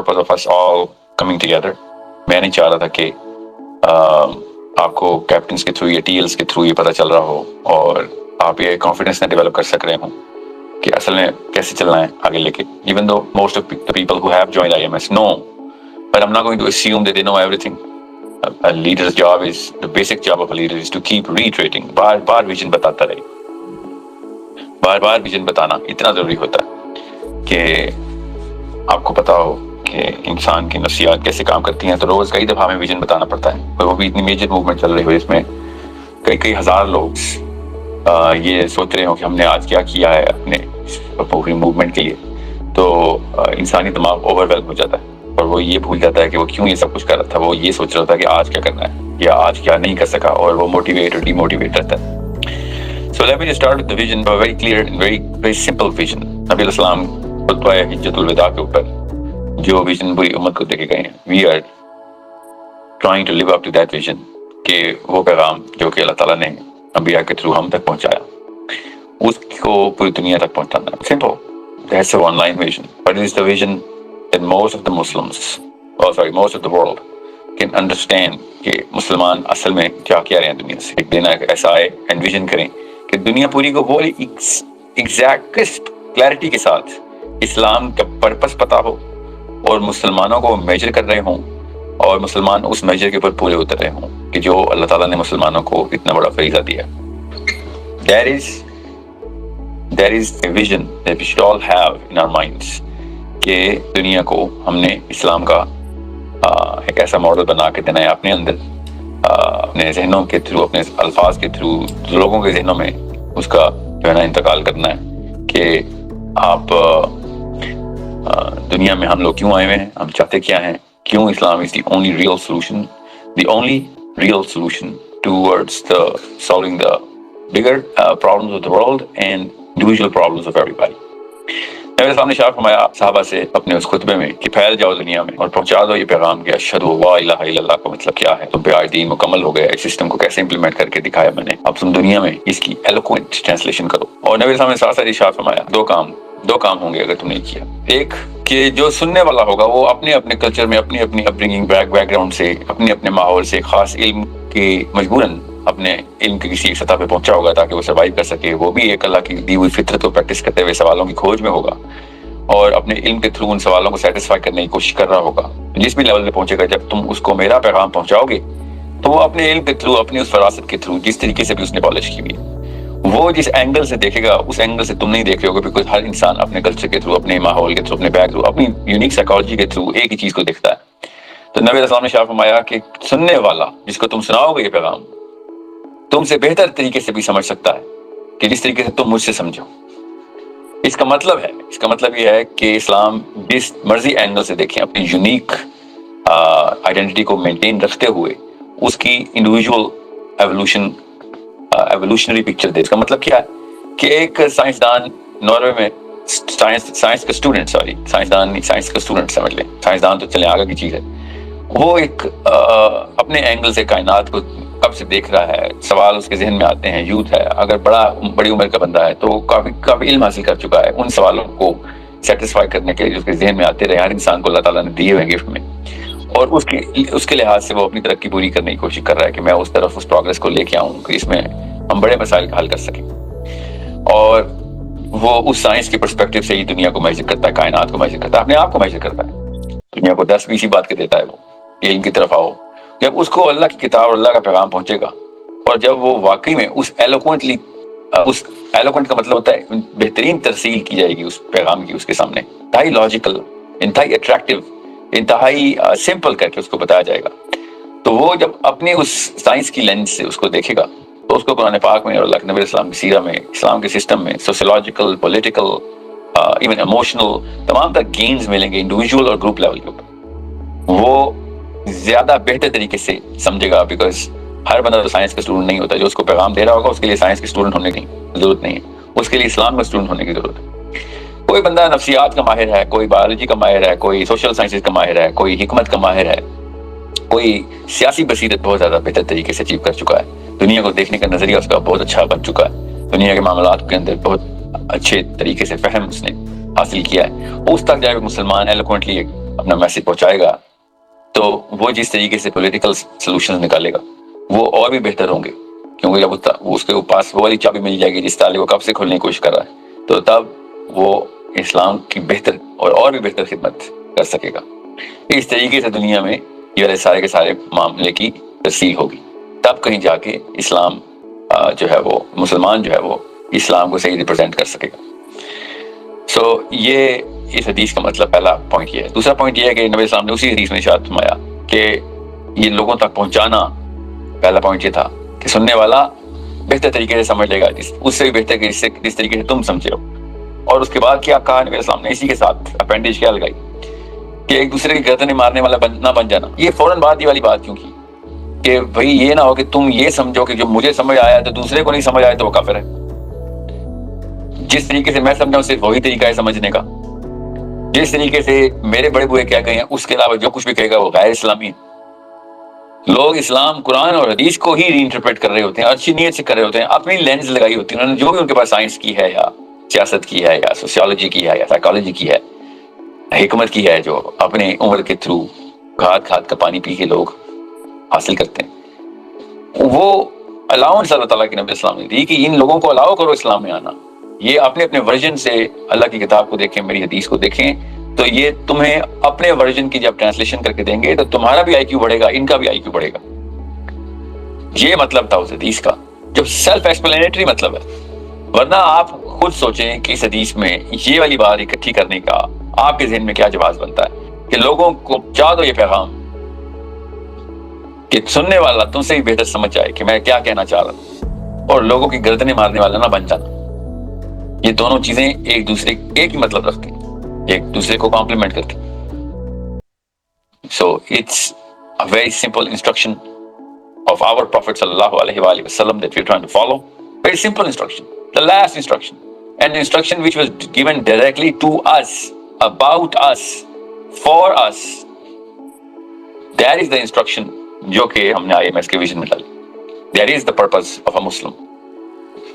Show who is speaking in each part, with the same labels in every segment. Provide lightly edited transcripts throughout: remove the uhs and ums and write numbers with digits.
Speaker 1: purpose of us all coming together. میں نہیں چاہ رہا تھا کہ آپ کو کیپٹنس کے تھرو یا ٹی ایلس کے تھرو یہ پتہ چل رہا ہو اور آپ یہ کانفیڈنس نہ ڈیولپ کر سک رہے ہوں کہ اصل میں کیسے چلنا ہے آگے لے کے. Even though most of the people who have joined IMS know, but I'm not going to assume that they know everything. A leader's job is, the basic job of a leader is to keep reiterating. Bar bar vision بتاتا رہے. بار بار vision بتانا اتنا ضروری ہوتا ہے کہ آپ کو پتا ہو کہ انسان کی نفسیات کیسے کام کرتی ہیں. تو روز کئی دفعہ ہمیں ویژن بتانا پڑتا ہے, اور وہ بھی اتنی میجر موومنٹ چل رہی ہو جس میں کئی ہزار لوگ یہ سوچ رہے ہوں کہ ہم نے آج کیا کیا ہے اپنے پوری موومنٹ کے لیے. تو انسانی دماغ اوور ویلم ہو جاتا ہے اور وہ یہ بھول جاتا ہے کہ وہ کیوں یہ سب کچھ کر رہا تھا. وہ یہ سوچ رہا تھا کہ آج کیا کرنا ہے یا آج کیا نہیں کر سکا, اور وہ موٹیویٹ اور ڈی موٹیویٹ رہتا ہے. So let me just start with the vision, a very clear and very simple vision. نبی علیہ السلام خطبہ حجۃ الوداع کے اوپر جو ویژن پوری امت کو دے کے گئے ہیں, we are trying to live up to that vision, کہ وہ پیغام جو کہ اللہ تعالیٰ نے انبیاء کے تھرو ہم تک پہنچایا اس کو پوری دنیا تک پہنچانا. Simple. That's a one-line vision. But it is the vision that most of the Muslims, most of the world can understand کہ مسلمان اصل میں کیا رہے ہیں دنیا سے. ایک دن ایسا آئے انویژن کریں کہ دنیا پوری کو بڑی ایگزیکٹ کلیئرٹی کے ساتھ اسلام کا پرپس پتا ہو اور مسلمانوں کو میجر کر رہے ہوں اور مسلمان اس میجر کے اوپر پورے اتر رہے ہوں کہ جو اللہ تعالیٰ نے مسلمانوں کو اتنا بڑا فریضہ دیا. There is a vision that we should all have in our minds کہ دنیا کو ہم نے اسلام کا ایک ایسا ماڈل بنا کے دینا ہے اپنے اندر, اپنے ذہنوں کے تھرو, اپنے الفاظ کے تھرو لوگوں کے ذہنوں میں اس کا جو ہے نا انتقال کرنا ہے کہ آپ دنیا میں ہم لوگ کیوں آئے ہوئے ہیں, ہم چاہتے کیا ہیں, کیوں اسلام is the only real solution towards the solving the bigger problems of the world and individual problems of everybody. میرے سامنے شاہ فرمایا صحابہ سے اپنے اس خطبے میں کہ پھیل جاؤ دنیا میں اور پہنچا دو یہ پیغام کہ اشہد لا الہ الا اللہ کا مطلب کیا ہے. تم پہ آج دین مکمل ہو گیا. اس سسٹم کو کیسے امپلیمنٹ کر کے دکھایا میں نے, اب تم دنیا میں اس کی ایلوکوینٹ ٹرانسلیشن کرو. اور نبی سامنے ساتھ شاہ فرمایا دو کام ہوں گے اگر تم نے کیا. ایک کہ جو سننے والا ہوگا وہ اپنے اپنے کلچر میں اپنی اپبرنگنگ بیک گراؤنڈ سے اپنے ماحول سے خاص علم کے مجبوراً اپنے علم کی کسی ایک سطح پہ پہنچا ہوگا تاکہ وہ سروائیو کر سکے. وہ بھی ایک اللہ کی دی ہوئی فطرت کو پریکٹس کرتے ہوئے سوالوں کی کھوج میں ہوگا اور اپنے علم کے تھرو ان سوالوں کو سیٹسفائی کرنے کی کوشش کر رہا ہوگا. جس بھی لیول پہ پہنچے گا جب تم اس کو میرا پیغام پہنچاؤ گے تو وہ اپنے علم کے تھرو, اپنی اس فراست کے تھرو, جس طریقے سے بھی اس نے پالش کی ہوئی ہے, وہ جس اینگل سے دیکھے گا اس اینگل سے تم نہیں دیکھ رہے ہوگے. بیکاز ہر انسان اپنے کلچر کے تھرو, اپنے ماحول کے تھرو, اپنے بیک تھرو, اپنی یونیک سائیکالوجی کے تھرو ایک ہی چیز کو دیکھتا ہے. تو نبی علیہ السلام نے شاہ فرمایا کہ سننے والا جس کو تم سناؤ گے یہ پیغام تم سے بہتر طریقے سے بھی سمجھ سکتا ہے کہ جس طریقے سے تم مجھ سے سمجھو. اس کا مطلب یہ ہے کہ اسلام جس مرضی اینگل سے دیکھیں اپنی یونیک آئیڈینٹی کو مینٹین رکھتے ہوئے اس کی انڈیویجول ایوولوشنری پکچر دے. اس کا مطلب کیا ہے کہ ایک سائنسدان ناروے میں سائنس کا اسٹوڈنٹ سمجھ لیں, سائنسدان تو چلیں آگے کی چیز ہے, وہ ایک اپنے اینگل سے کائنات کو کب سے دیکھ رہا ہے, سوال اس کے ذہن میں آتے ہیں, یوتھ ہے, اگر بڑی عمر کا بندہ ہے تو کافی علم حاصل کر چکا ہے. ان سوالوں کو سیٹسفائی کرنے کے لیے اس کے ذہن میں آتے رہے ہر انسان کو اللہ تعالیٰ نے دیے ہوئے گفٹ میں, اور اس کے لحاظ سے وہ اپنی ترقی پوری کرنے کی کوشش کر رہا ہے کہ میں اس طرف اس پروگرس کو لے کے آؤں کہ اس میں ہم بڑے مسائل کا حل کر سکیں. اور وہ اس سائنس کے پرسپیکٹو سے ہی دنیا کو میجر کرتا ہے, کائنات کو میجر کرتا ہے, اپنے آپ کو میجر کرتا ہے. دنیا کو 10-20 بات کے دیتا ہے وہ علم کی طرف آؤ. جب اس کو اللہ کی کتاب اور اللہ کا پیغام پہنچے گا اور جب وہ واقعی میں اس ایلوکوینٹ کا مطلب ہوتا ہے بہترین ترسیل کی جائے گی اس پیغام کی اس کے سامنے, انتہائی لاجیکل, انتہائی اٹریکٹیو, انتہائی سمپل کر کے اس کو بتایا جائے گا, تو وہ جب اپنے اس سائنس کی لینس سے اس کو دیکھے گا تو اس کو قرآن پاک میں اور اللہ کے نبی اسلام کی سیرہ میں, اسلام کے سسٹم میں سوشیولوجیکل, پولیٹیکل, ایون ایموشنل تمام تک گینز ملیں گے انڈیویجول اور گروپ لیول کے اوپر. وہ زیادہ بہتر طریقے سے سمجھے گا, بیکاز ہر بندہ تو سائنس کا اسٹوڈنٹ نہیں ہوتا. جو اس کو پیغام دے رہا ہوگا اس کے لیے سائنس کے اسٹوڈنٹ ہونے کی ضرورت نہیں ہے, اس کے لیے اسلام کا اسٹوڈنٹ ہونے کی ضرورت ہے. کوئی بندہ نفسیات کا ماہر ہے, کوئی بایولوجی کا ماہر ہے, کوئی سوشل سائنسز کا ماہر ہے, کوئی حکمت کا ماہر ہے, کوئی سیاسی بصیرت بہت زیادہ بہتر طریقے سے اچیو کر چکا ہے, دنیا کو دیکھنے کا نظریہ اس کا بہت اچھا بن چکا ہے, دنیا کے معاملات کے اندر بہت اچھے طریقے سے فہم اس نے حاصل کیا ہے. اس تک جائے مسلمان ایلوکوینٹلی اپنا میسج پہنچائے گا تو وہ جس طریقے سے پولیٹیکل سولوشن نکالے گا وہ اور بھی بہتر ہوں گے، کیونکہ جب اس کے پاس وہ والی چابی مل جائے گی جس تالے کو کب سے کھولنے کی کوشش کر رہا ہے، تو تب وہ اسلام کی بہتر اور بھی بہتر خدمت کر سکے گا۔ اس طریقے سے دنیا میں یہ والے سارے کے سارے معاملے کی ترسیل ہوگی، تب کہیں جا کے اسلام جو ہے وہ مسلمان جو ہے وہ اسلام کو صحیح ریپرزینٹ کر سکے گا۔ سو یہ اس حدیث کا مطلب پہلا پوائنٹ یہ ہے۔ دوسرا پوائنٹ یہ ہے کہ نبی اسلام نے اسی حدیث میں ارشاد فرمایا کہ یہ لوگوں تک پہنچانا، پہلا پوائنٹ یہ تھا کہ سننے والا بہتر طریقے سے سمجھ لے گا، اس سے بھی بہتر کہ جس طریقے سے تم سمجھے ہو۔ اور اس کے بعد کیا کہا نبی اسلام نے، اسی کے ساتھ اپینڈیج کیا لگائی کہ ایک دوسرے کی گردنیں مارنے والا نہ بن جانا۔ یہ فوراً بات، یہ والی بات کیوں کی کہ بھائی یہ نہ ہو کہ تم یہ سمجھو کہ جو مجھے سمجھ آیا تو دوسرے کو نہیں سمجھ آیا تو وہ کافر ہے۔ جس طریقے سے میں سمجھا ہوں صرف وہی طریقہ ہے سمجھنے کا، جس طریقے سے میرے بڑے بوئے کیا کہے ہیں اس کے علاوہ جو کچھ بھی کہے گا وہ غیر اسلامی ہے۔ لوگ اسلام، قرآن اور حدیث کو ہی ری انٹرپریٹ کر رہے ہوتے ہیں، اچھی نیت سے کر رہے ہوتے ہیں، اپنی لینز لگائی ہوتی ہے، انہوں نے جو بھی ان کے پاس سائنس کی ہے یا سیاست کی ہے یا سوشیولوجی کی ہے یا سائیکالوجی کی ہے، حکمت کی ہے، جو اپنے عمر کے تھرو گھات کا پانی پی کے لوگ حاصل کرتے ہیں، وہ الاؤنس اللہ تعالیٰ کے نبی اسلام نے دی کہ ان لوگوں کو الاؤ کرو اسلام میں آنا۔ یہ اپنے اپنے ورژن سے اللہ کی کتاب کو دیکھیں، میری حدیث کو دیکھیں، تو یہ تمہیں اپنے ورژن کی جب ٹرانسلیشن کر کے دیں گے تو تمہارا بھی آئی کیو بڑھے گا، ان کا بھی آئی کیو بڑھے گا۔ یہ مطلب تھا اس حدیث کا، جو سیلف ایکسپلینیٹری مطلب ہے۔ ورنہ آپ خود سوچیں کہ اس حدیث میں یہ والی بات اکٹھی کرنے کا آپ کے ذہن میں کیا جواز بنتا ہے کہ لوگوں کو پہنچا دو یہ پیغام کہ سننے والا تم سے بھی بہتر سمجھ جائے کہ میں کیا کہنا چاہ رہا ہوں، اور لوگوں کی گردنیں مارنے والا نہ بن جانا۔ یہ دونوں چیزیں ایک دوسرے ایک ہی مطلب رکھتی ہیں، ایک دوسرے کو کمپلیمنٹ کرتی ہیں۔ So it's a very simple instruction of our Prophet sallallahu alaihi wasallam that we're trying to follow. Very simple instruction, the last instruction, and the instruction which was given directly to us, about us, for us. That is the instruction جو کہ ہم نے IMS کے vision میں ڈالی۔ That is the purpose of a Muslim.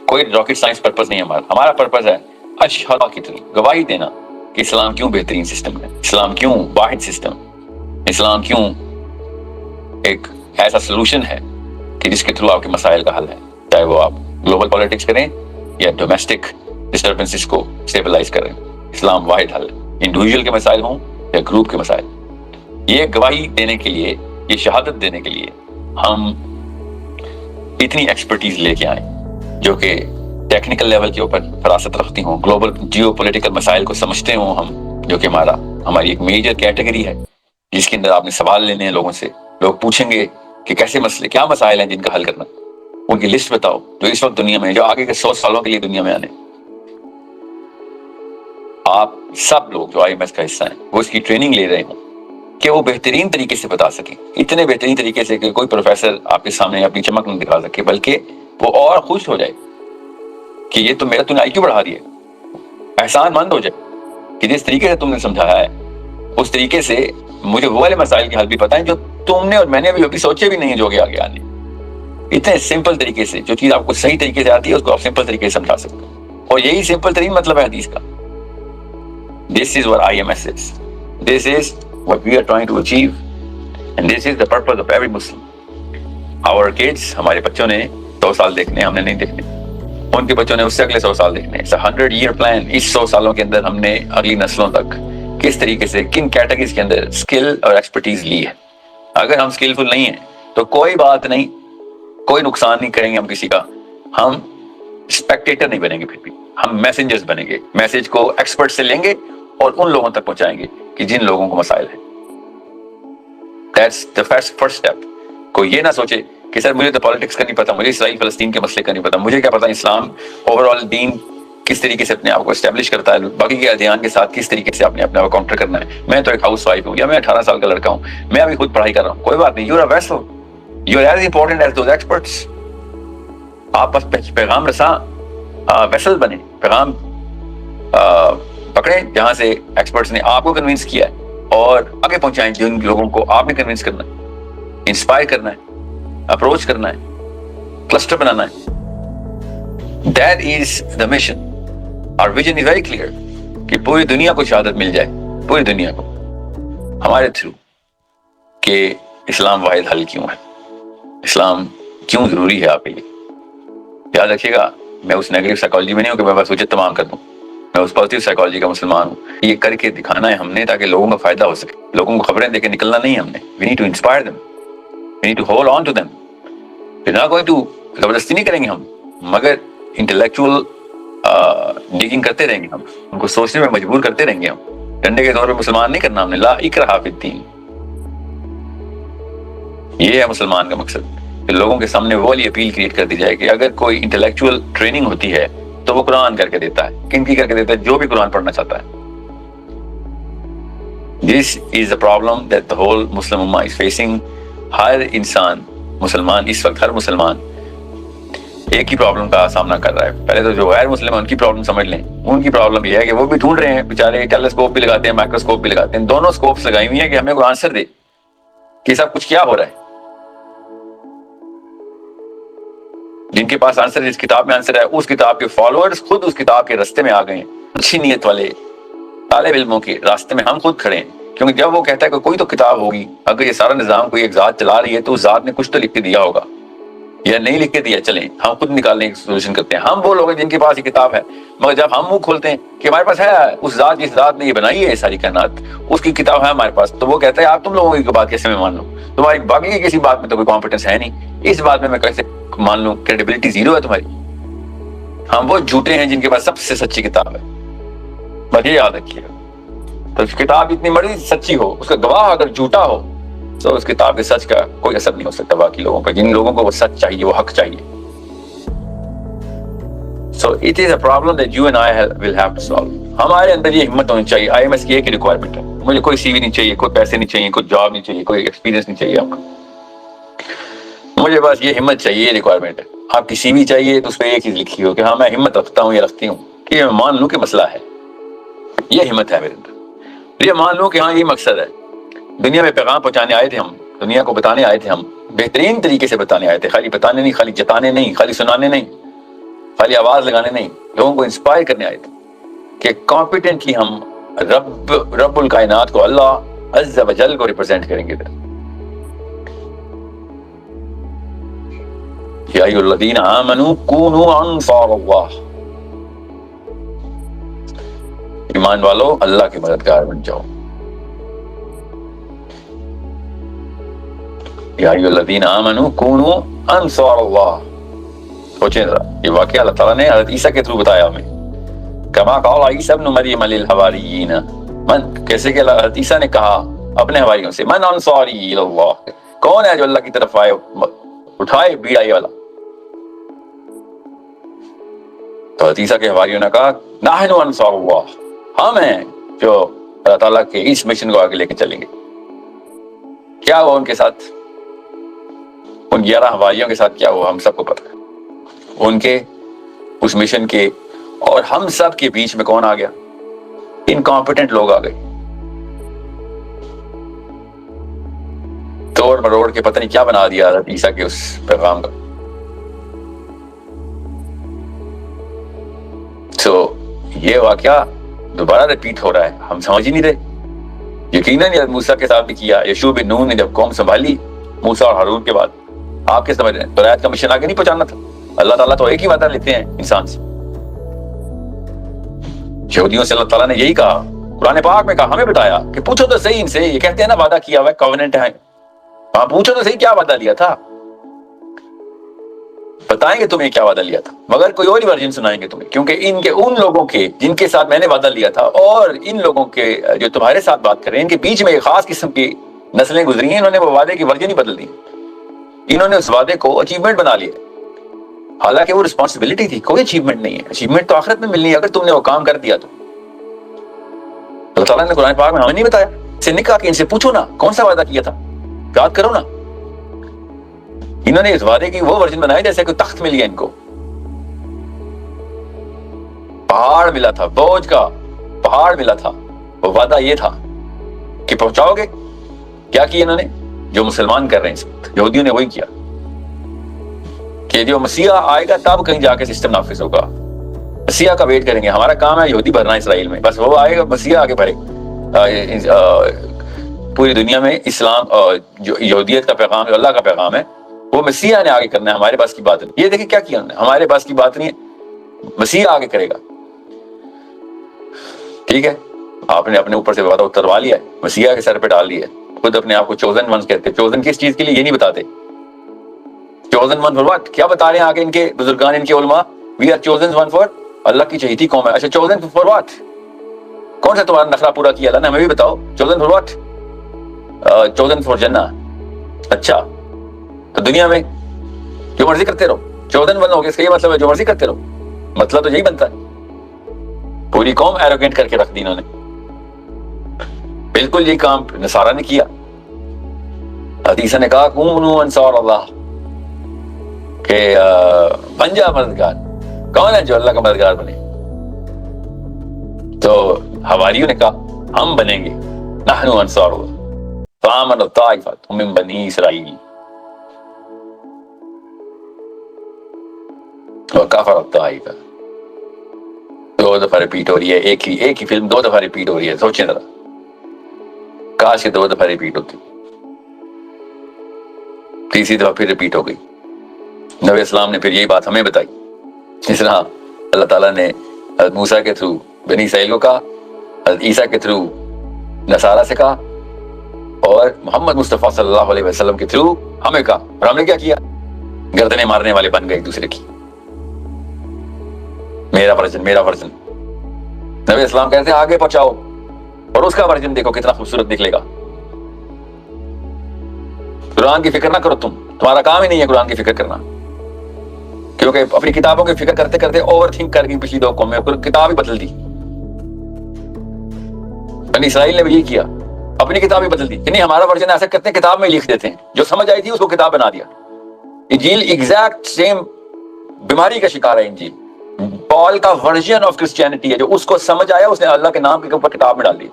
Speaker 1: کوئی rocket science purpose نہیں ہے ہمارا پرپز ہے اشہد کی گواہی دینا کہ اسلام کیوں بہترین سسٹم ہے، اسلام کیوں واحد سسٹم، اسلام کیوں ایک ایسا سولوشن ہے کہ جس کے تھرو آپ کے مسائل کا حل ہے، چاہے وہ آپ گلوبل پالیٹکس کریں یا ڈومیسٹک ڈسٹربنسز کو اسٹیبلائز کریں۔ اسلام واحد حل ہے، انڈیویجول کے مسائل ہوں یا گروپ کے مسائل۔ یہ گواہی دینے کے لیے، یہ شہادت دینے کے لیے ہم اتنی ایکسپرٹیز لے کے آئیں جو کہ ٹیکنیکل لیول کے اوپر فراست رکھتی ہوں، گلوبل جیو پولیٹیکل مسائل کو سمجھتے ہوں ہم، جو کہ ہماری ایک میجر کیٹیگری ہے جس کے اندر آپ نے سوال لینے ہیں لوگوں سے۔ لوگ پوچھیں گے کہ کیسے مسئلے، کیا مسائل ہیں جن کا حل کرنا، ان کی لسٹ بتاؤ جو اس وقت دنیا میں، جو آگے کے 100 سالوں کے لیے دنیا میں آنے۔ آپ سب لوگ جو IMS کا حصہ ہیں وہ اس کی ٹریننگ لے رہے ہوں کہ وہ بہترین طریقے سے بتا سکیں، اتنے بہترین طریقے سے کہ کوئی پروفیسر آپ کے سامنے اپنی چمک نہ دکھا سکے، بلکہ وہ اور خوش ہو جائے کہ یہ تو میرا تم نے IQ بڑھا دیا، احسان مند ہو جائے کہ جس طریقے سے تم نے سمجھایا ہے اس طریقے سے مجھے وہ والے مسائل کے حل بھی پتہ ہیں جو تم نے اور میں نے ابھی سوچے بھی نہیں، جو کہ آگے آنے۔ اتنے سمپل طریقے سے جو چیز آپ کو صحیح طریقے سے آتی ہے اس کو آپ سمپل طریقے سے سمجھا سکتے ہیں، اور یہی سمپل ترین مطلب ہے حدیث کا۔ This is what IMS is. This is what we are trying to achieve, and this is the purpose of every Muslim. Our kids، ہمارے بچوں نے 100 سال دیکھنے، ہم نے نہیں دیکھنے، ان کے بچوں نے اس سے اگلے 100 سال دیکھنے۔ It's a 100-year plan۔ اس 100 سالوں کے اندر ہم نے اگلی نسلوں تک کس طریقے سے، کن کیٹیگریز کے اندر اسکل اور ایکسپرٹیز لی ہے۔ اگر ہم اسکلفل نہیں ہیں تو کوئی بات نہیں، کوئی نقصان نہیں کریں گے ہم کسی کا، ہم اسپیکٹیٹر نہیں بنیں گے، پھر بھی ہم میسنجرز بنیں گے، میسج کو ایکسپرٹ سے لیں گے اور ان لوگوں تک پہنچائیں گے کہ جن لوگوں کو مسائل ہیں۔ That's the first step۔ کوئی یہ نہ سوچے کہ سر مجھے تو پالیٹکس کا نہیں پتا، مجھے اسرائیل فلسطین کے مسئلے کا نہیں پتا، مجھے کیا پتا اسلام اوور آل دین کس طریقے سے اپنے آپ کو اسٹیبلش کرتا ہے، باقی کے ادیان کے ساتھ کس طریقے سے اپنے آپ کو کاؤنٹر کرنا ہے۔ میں تو ایک ہاؤس وائف ہوں یا میں 18 سال کا لڑکا ہوں، میں ابھی خود پڑھائی کر رہا ہوں، کوئی بات نہیں۔ You're a vessel, you're as important as those experts۔ آپ بس پیغام رساں ویسل بنے، پیغام پکڑیں جہاں سے ایکسپرٹس نے آپ کو کنونس کیا ہے اور آگے پہنچائیں جن لوگوں کو آپ نے کنونس کرنا ہے، انسپائر کرنا ہے، اپروچ کرنا ہے، کلسٹر بنانا ہے۔ That is the mission۔ Our vision is very clear کہ پوری دنیا کو شہادت مل جائے، پوری دنیا کو۔ ہمارے تھرو کہ اسلام واحد حل کیوں ہے، اسلام کیوں ضروری ہے آپ کے لیے. یاد رکھیے گا، میں اس نیگیٹو سائیکالوجی میں نہیں ہوں کہ میں بس وجہ تمام کر دوں، میں اس پازیٹیو سائیکالوجی کا مسلمان ہوں. یہ کر کے دکھانا ہے ہم نے تاکہ لوگوں کا فائدہ ہو سکے. لوگوں کو خبریں دے کے نکلنا نہیں ہے ہم نے. We need to inspire them, we need to hold on to them. Not going to, زبردستی نہیں کریں گے ہم، مگر انٹلیکچوئل ڈیگنگ کرتے رہیں گے ہم، ان کو سوچنے میں مجبور کرتے رہیں گے ہم. ڈنڈے کے طور پہ مسلمان نہیں کرنا ہم نے. لا اکراہ فی الدین، یہ ہے مسلمان کا مقصد کہ لوگوں کے سامنے وہ والی اپیل کریٹ کر دی جائے کہ اگر کوئی انٹلیکچوئل ٹریننگ ہوتی ہے تو وہ قرآن کر کے دیتا ہے. کن کی کر کے دیتا ہے؟ جو بھی قرآن پڑھنا چاہتا ہے. This is a problem that the whole Muslim ummah is facing. ہر انسان مسلمان اس وقت، ہر مسلمان ایک ہی پرابلم کا سامنا کر رہا ہے. پہلے تو جو غیر مسلم ہیں ان کی پرابلم سمجھ لیں. ان کی پرابلم یہ ہے کہ وہ بھی ڈھونڈ رہے ہیں بیچارے، ٹیلیسکوپ بھی لگاتے ہیں، مائکروسکوپ بھی لگاتے ہیں، دونوں اسکوپس لگائی ہوئی ہیں کہ ہمیں کوئی آنسر دے کہ سب کچھ کیا ہو رہا ہے. جن کے پاس آنسر ہے، جس کتاب میں آنسر ہے، اس کتاب کے فالوورز خود اس کتاب کے راستے میں آ گئے ہیں. اچھی نیت والے طالب علموں کے راستے میں ہم خود کھڑے ہیں. کیونکہ جب وہ کہتا ہے کہ کوئی تو کتاب ہوگی، اگر یہ سارا نظام کوئی ایک ذات چلا رہی ہے تو اس ذات نے کچھ تو لکھ کے دیا ہوگا یا نہیں لکھ کے دیا. چلیں ہم خود نکالنے کی سولوشن کرتے ہیں. ہم وہ لوگ ہیں جن کے پاس یہ کتاب ہے، مگر جب ہم منہ کھولتے ہیں کہ ہمارے پاس ہے اس ذات، جس ذات نے یہ بنائی ہے ساری کائنات، اس کی کتاب ہے ہمارے پاس، تو وہ کہتا ہے آپ تم لوگوں کی بات کیسے میں مان لوں؟ تمہاری باقی کی کسی بات میں تو کوئی کمپیٹنس ہے نہیں، اس بات میں کیسے مان لوں؟ کریڈیبلٹی زیرو ہے تمہاری. ہم وہ جھوٹے ہیں جن کے پاس سب سے سچی کتاب ہے. بس یہ یاد رکھیے گا. تو کتاب اتنی بڑی سچی ہو، اس کا گواہ اگر جھوٹا ہو تو اس کتاب کے سچ کا کوئی اثر نہیں ہو سکتا باقی لوگوں پہ، جن لوگوں کو وہ سچ چاہیے، وہ حق چاہیے. So it is a problem that you and I will have to solve. ہمارے اندر یہ ہمت ہونی چاہیے. آئی ایم ایس کی ایک ریکوائرمنٹ ہے، مجھے کوئی سی وی نہیں چاہیے، کوئی پیسے نہیں چاہیے، کوئی جاب نہیں چاہیے، کوئی ایکسپیرینس نہیں چاہیے آپ کا. مجھے بس یہ ہمت چاہیے، یہ ریکوائرمنٹ ہے. آپ کی سی وی چاہیے تو اس پہ ایک چیز لکھی ہو کہ ہاں میں ہمت رکھتا ہوں یا رکھتی ہوں کہ میں مان لوں کہ مسئلہ ہے. یہ ہمت ہے میرے اندر. یہ مان لوں کہ ہاں یہ مقصد ہے. دنیا میں پیغام پہنچانے آئے تھے ہم، دنیا کو بتانے آئے تھے ہم، بہترین طریقے سے بتانے آئے تھے. خالی بتانے نہیں، خالی جتانے نہیں، خالی سنانے نہیں، خالی آواز لگانے نہیں. لوگوں کو انسپائر کرنے آئے تھے کہ کانفیڈنٹلی ہم رب الکائنات کو، اللہ عز و جل کو ریپرزینٹ کریں گے. یا ایھا الذین آمنوا کونوا انصار اللہ، ایمان والو اللہ کے مددگار بن جاؤ. یا ایھا الذین آمنوا کونوا انصار اللہ. سوچیں ذرا، یہ واقعہ اللہ تعالیٰ نے حضرت عیسیٰ کے تھرو بتایا ہمیں. کما قال عیسیٰ ابن مریم للحواریین، کیسے کہ حضرت عیسیٰ نے کہا اپنے حواریوں سے، من انصاری الی اللہ، کون ہے جو اللہ کی طرف آئے، اٹھائے بیڑا یہ والا. تو حضرت عیسیٰ کے حواریوں نے کہا نحن انصار اللہ، ہم ہیں جو اللہ تعالیٰ کے اس مشن کو آگے لے کے چلیں گے. کیا ہوا ان کے ساتھ، ان 11 حواریوں کے ساتھ کیا ہوا ہم سب کو پتہ ہے. ان کے اس مشن کے اور ہم سب کے بیچ میں کون آ گیا؟ انکمپیٹنٹ لوگ آ گئے. توڑ مروڑ کے پتہ نہیں کیا بنا دیا حضرت عیسیٰ کے اس پیغام کا. تو یہ واقعہ دوبارہ ریپیٹ ہو رہا ہے، ہم سمجھ ہی نہیں رہے. یقیناً یہ موسیٰ کے ساتھ بھی کیا. یشوع بن نون نے جب قوم سنبھالی موسیٰ اور ہارون کے بعد، آپ کیا سمجھ رہے ہیں؟ ہدایت کا مشن آگے نہیں پہنچانا تھا؟ اللہ تعالیٰ تو ایک ہی وعدہ لیتے ہیں انسان سے. یہودیوں سے اللہ تعالیٰ نے یہی کہا، قرآن پاک میں کہا، ہمیں بتایا کہ پوچھو تو صحیح ان سے. یہ کہتے ہیں نا وعدہ کیا ہوا ہے، کووننٹ ہے. ہاں پوچھو تو صحیح کیا وعدہ لیا تھا، بتائیں گے تمہیں کیا وعدہ لیا تھا، مگر کوئی اور ورژن سنائیں گے تمہیں. کیونکہ ان لوگوں کے جن کے ساتھ میں نے وعدہ لیا تھا اور ان لوگوں کے جو تمہارے ساتھ بات کر رہے ہیں، ان کے بیچ میں ایک خاص قسم کی نسلیں گزری ہیں. انہوں نے وہ وعدے کی ورژن ہی بدل دی. انہوں نے اس وعدے کو اچیومنٹ بنا لیا، حالانکہ وہ رسپانسبلٹی تھی. کوئی اچیومنٹ نہیں ہے، اچیومنٹ تو آخرت میں ملنی ہے اگر تم نے وہ کام کر دیا تو. اللہ تعالیٰ نے قرآن پاک میں ہمیں نہیں بتایا، سے نے کہا کہ ان سے پوچھو نا کون سا وعدہ کیا تھا، یاد کرو نا. انہوں نے اس وعدے کی وہ ورژن بنائی جیسے کوئی تخت مل گیا ان کو، پہاڑ ملا تھا، بوجھ کا پہاڑ ملا تھا. وہ وعدہ یہ تھا کہ پہنچاؤ گے. کیا کیا انہوں نے؟ جو مسلمان کر رہے ہیں اس وقت، یہودیوں نے وہی کیا کہ جو مسیح آئے گا تب کہیں جا کے سسٹم نافذ ہوگا. مسیح کا ویٹ کریں گے، ہمارا کام ہے یہودی بھرنا اسرائیل میں، بس وہ آئے گا مسیح آگے بھرے. پوری دنیا میں اسلام جو یہودیت کا پیغام ہے، اللہ کا پیغام ہے، وہ مسیح نے آگے کرنا ہے، ہمارے پاس کی بات نہیں۔ یہ دیکھیں کیا کیا انہوں نے، ہمارے پاس کی بات نہیں ہے، مسیح آگے کرے گا۔ ٹھیک ہے، آپ نے اپنے اوپر سے وعدہ اتروا لیا ہے، مسیح کے سر پہ ڈال دیا ہے، خود اپنے آپ کو چوزن ونس کہتے ہیں۔ چوزن کس چیز کے لیے یہ نہیں بتاتے، چوزن ون فار واٹ، کیا بتا رہے ہیں آگے ان کے بزرگان، ان کے علماء، we are chosen one for, اللہ کی چہیتی قوم ہے۔ اچھا چوزن فار واٹ، کون سا تمہارا نخرہ پورا کیا اللہ نے، ہمیں بھی بتاؤ، chosen for what? Chosen for جنہ۔ اچھا تو دنیا میں جو مرضی کرتے رہو، چوزن ون ہو گیا، اس کا یہ مطلب ہے جو مرضی کرتے رہو، مطلب تو یہی بنتا ہے۔ پوری قوم ایروگینٹ کر کے رکھ دی انہوں نے۔ بالکل یہی کام نصارہ نے کیا۔ حدیث نے کہا کونوا انصار اللہ، کہ بن جا مددگار۔ کون ہے جو اللہ کا مددگار بنے؟ تو حواریوں نے کہا ہم بنیں گے، نحن انصار اللہ، فآمن الطائفۃ من بنی اسرائیل وکفر الطائفۃ۔ دو دفعہ ریپیٹ ہو رہی ہے، ایک ہی فلم دو دفعہ ریپیٹ ہو رہی ہے، سوچیں ذرا، کاش کہ دو دفعہ ریپیٹ ہوتی، تیسری دفعہ پھر ریپیٹ ہو گئی۔ نبی اسلام نے پھر یہی بات ہمیں بتائی، جس طرح اللہ تعالیٰ نے حضرت موسیٰ کے تھرو بنی اسرائیل کو کہا، حضرت عیسیٰ کے تھرو نصارہ سے کہا، اور محمد مصطفیٰ صلی اللہ علیہ وسلم کے تھرو ہمیں کہا، اور ہم نے کیا کیا؟ گردنیں مارنے والے بن گئے ایک دوسرے کی، میرا ورژن میرا ورژن۔ نبی اسلام کہتے ہیں آگے پہنچاؤ، اور اس کا ورژن دیکھو کتنا خوبصورت نکلے گا۔ قرآن کی فکر نہ کرو، تمہارا کام ہی نہیں ہے قرآن کی فکر کرنا، کیونکہ اپنی کتابوں کی فکر کرتے کرتے اوور تھنک کر گئی پچھلی دو قومیں، کتاب ہی بدل دی۔ بنی اسرائیل نے بھی یہ کیا، اپنی کتاب ہی بدل دی کہ نہیں ہمارا ورژن ایسا کرتے ہیں، کتاب میں لکھ دیتے ہیں، جو سمجھ آئی تھی اس کو کتاب بنا دیا۔ انجیل ایگزیکٹ سیم بیماری کا شکار ہے انجیل، پال کا ورژن آف کرسچینٹی ہے، جو اس کو سمجھ آیا اس نے اللہ کے نام کے اوپر کتاب میں ڈال دی۔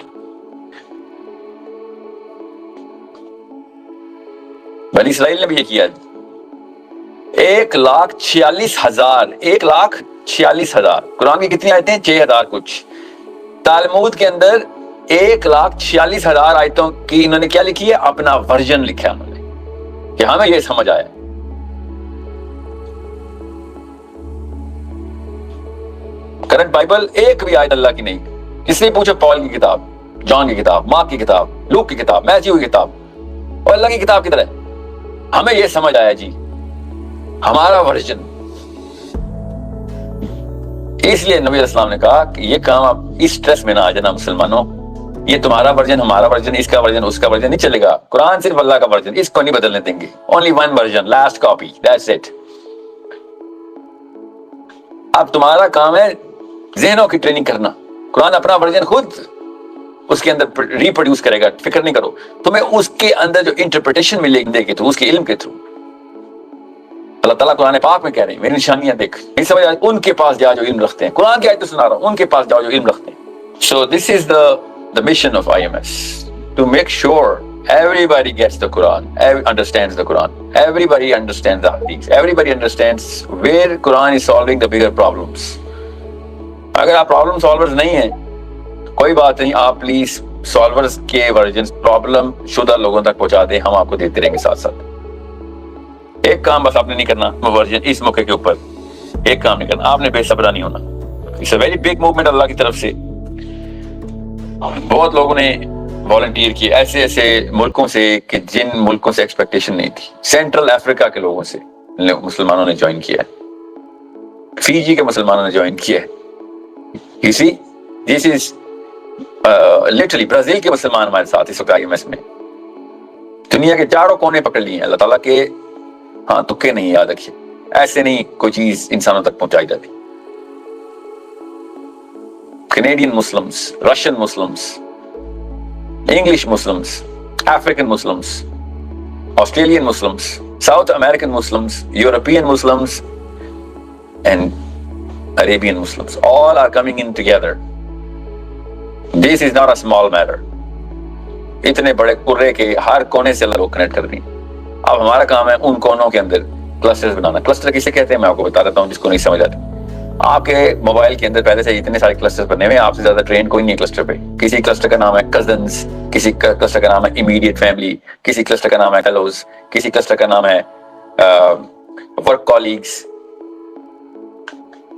Speaker 1: بنی اسرائیل نے بھی یہ کیا، 1,46,000 1,46,000 قرآن کی کتنی آیتیں؟ 6,000 کچھ۔ تالمود کے اندر 1,46,000 آیتوں کی انہوں نے کیا لکھی ہے؟ اپنا ورژن لکھا ہے انہوں نے، کہ ہمیں یہ سمجھ آیا۔ کرنٹ بائبل ایک بھی آیت اللہ کی نہیں، اس لیے پوچھو پال کی کتاب، جان کی کتاب، مارک کی کتاب، لوک کی کتاب، میتھیو کی کتاب، اور اللہ کی کتاب کدھر ہے؟ ہمیں یہ سمجھ آیا جی، ہمارا ورژن۔ اس لیے نبی علیہ السلام نے کہا کہ یہ کام آپ اس سٹریس میں نہ آ جانا مسلمانوں، یہ تمہارا ورژن، ہمارا ورژن، اس کا ورژن، اس کا ورژن نہیں چلے گا۔ قرآن صرف اللہ کا ورژن، اس کو نہیں بدلنے دیں گے۔ Only one version, last copy, that's it. اب تمہارا کام ہے ذہنوں کی ٹریننگ کرنا، قرآن اپنا ورژن خود اس کے اندر ریپروڈیوس کرے گا، فکر نہیں کرو، تمہیں اس کے اندر جو انٹرپریٹیشن ملے گی تو اس کے علم کے تھرو۔ اللہ تعالیٰ قرآن پاک میں کہہ رہے ہیں میری نشانیاں دیکھ، نہیں سمجھ آئے ان کے پاس جا جو علم رکھتے ہیں، قرآن کی آیت سنا رہا ہوں، ان کے پاس جاؤ جو علم رکھتے ہیں۔ So this is the mission of IMS, to make sure everybody gets the Quran, understands the Quran, everybody understands the Hadith, everybody understands where Quran is solving the bigger problems۔ اگر آپ پرابلم سالورز نہیں ہیں کوئی بات نہیں، آپ please سالورز کے version problem شدہ لوگوں تک پہنچا دیں، ہم آپ کو دیتے رہیں گے ساتھ ساتھ۔ ایک کام بس آپ نے نہیں کرنا ورژن اس موقع کے اوپر، ایک کام نہیں کرنا، آپ نے بے صبرا نہیں ہونا۔ It's a very big movement اللہ کی طرف سے، بہت لوگوں نے والنٹیئر کیے ایسے ایسے ملکوں سے کہ جن ملکوں سے ایکسپیکٹیشن نہیں تھی۔ سینٹرل افریقہ کے لوگوں سے مسلمانوں نے جوائن کیا ہے، فیجی کے مسلمانوں نے جوائن کیا ہے۔ You see, this is literally Brazil کے مسلمان ہمارے ساتھ اس وقت IMS میں، دنیا کے چاروں کونے پکڑ لیے ہیں۔ اللہ تعالیٰ کے ہاں تکے نہیں، یاد رکھیے، ایسے نہیں کوئی چیز انسانوں تک پہنچائی جاتی۔ Canadian Muslims, Russian Muslims, English Muslims, African Muslims, Australian Muslims, south American Muslims, European Muslims and Arabian Muslims, all are coming in together. This is not a small matter. اتنے بڑے قرے کے ہر کونے سے اللہ کو کنیکٹ کر دیں۔ اب ہمارا کام ہے ان کونوں کے اندر کلسٹرز بنانا۔ کلسٹر کسے کہتے ہیں میں آپ کو بتا دیتا ہوں جس کو نہیں سمجھ آتی۔ آپ کے موبائل کے اندر پہلے سے اتنے سارے کلسٹر بنے ہوئے ہیں, آپ سے زیادہ ٹرین کوئی نہیں ہے کلسٹر پہ. کسی کلسٹر کا نام ہے کزنس, کسی کلسٹر کا نام ہے امیڈیٹ فیملی, کسی کلسٹر کا نام ہے فیلوز, کسی کلسٹر کا نام ہے ورک کالیگس.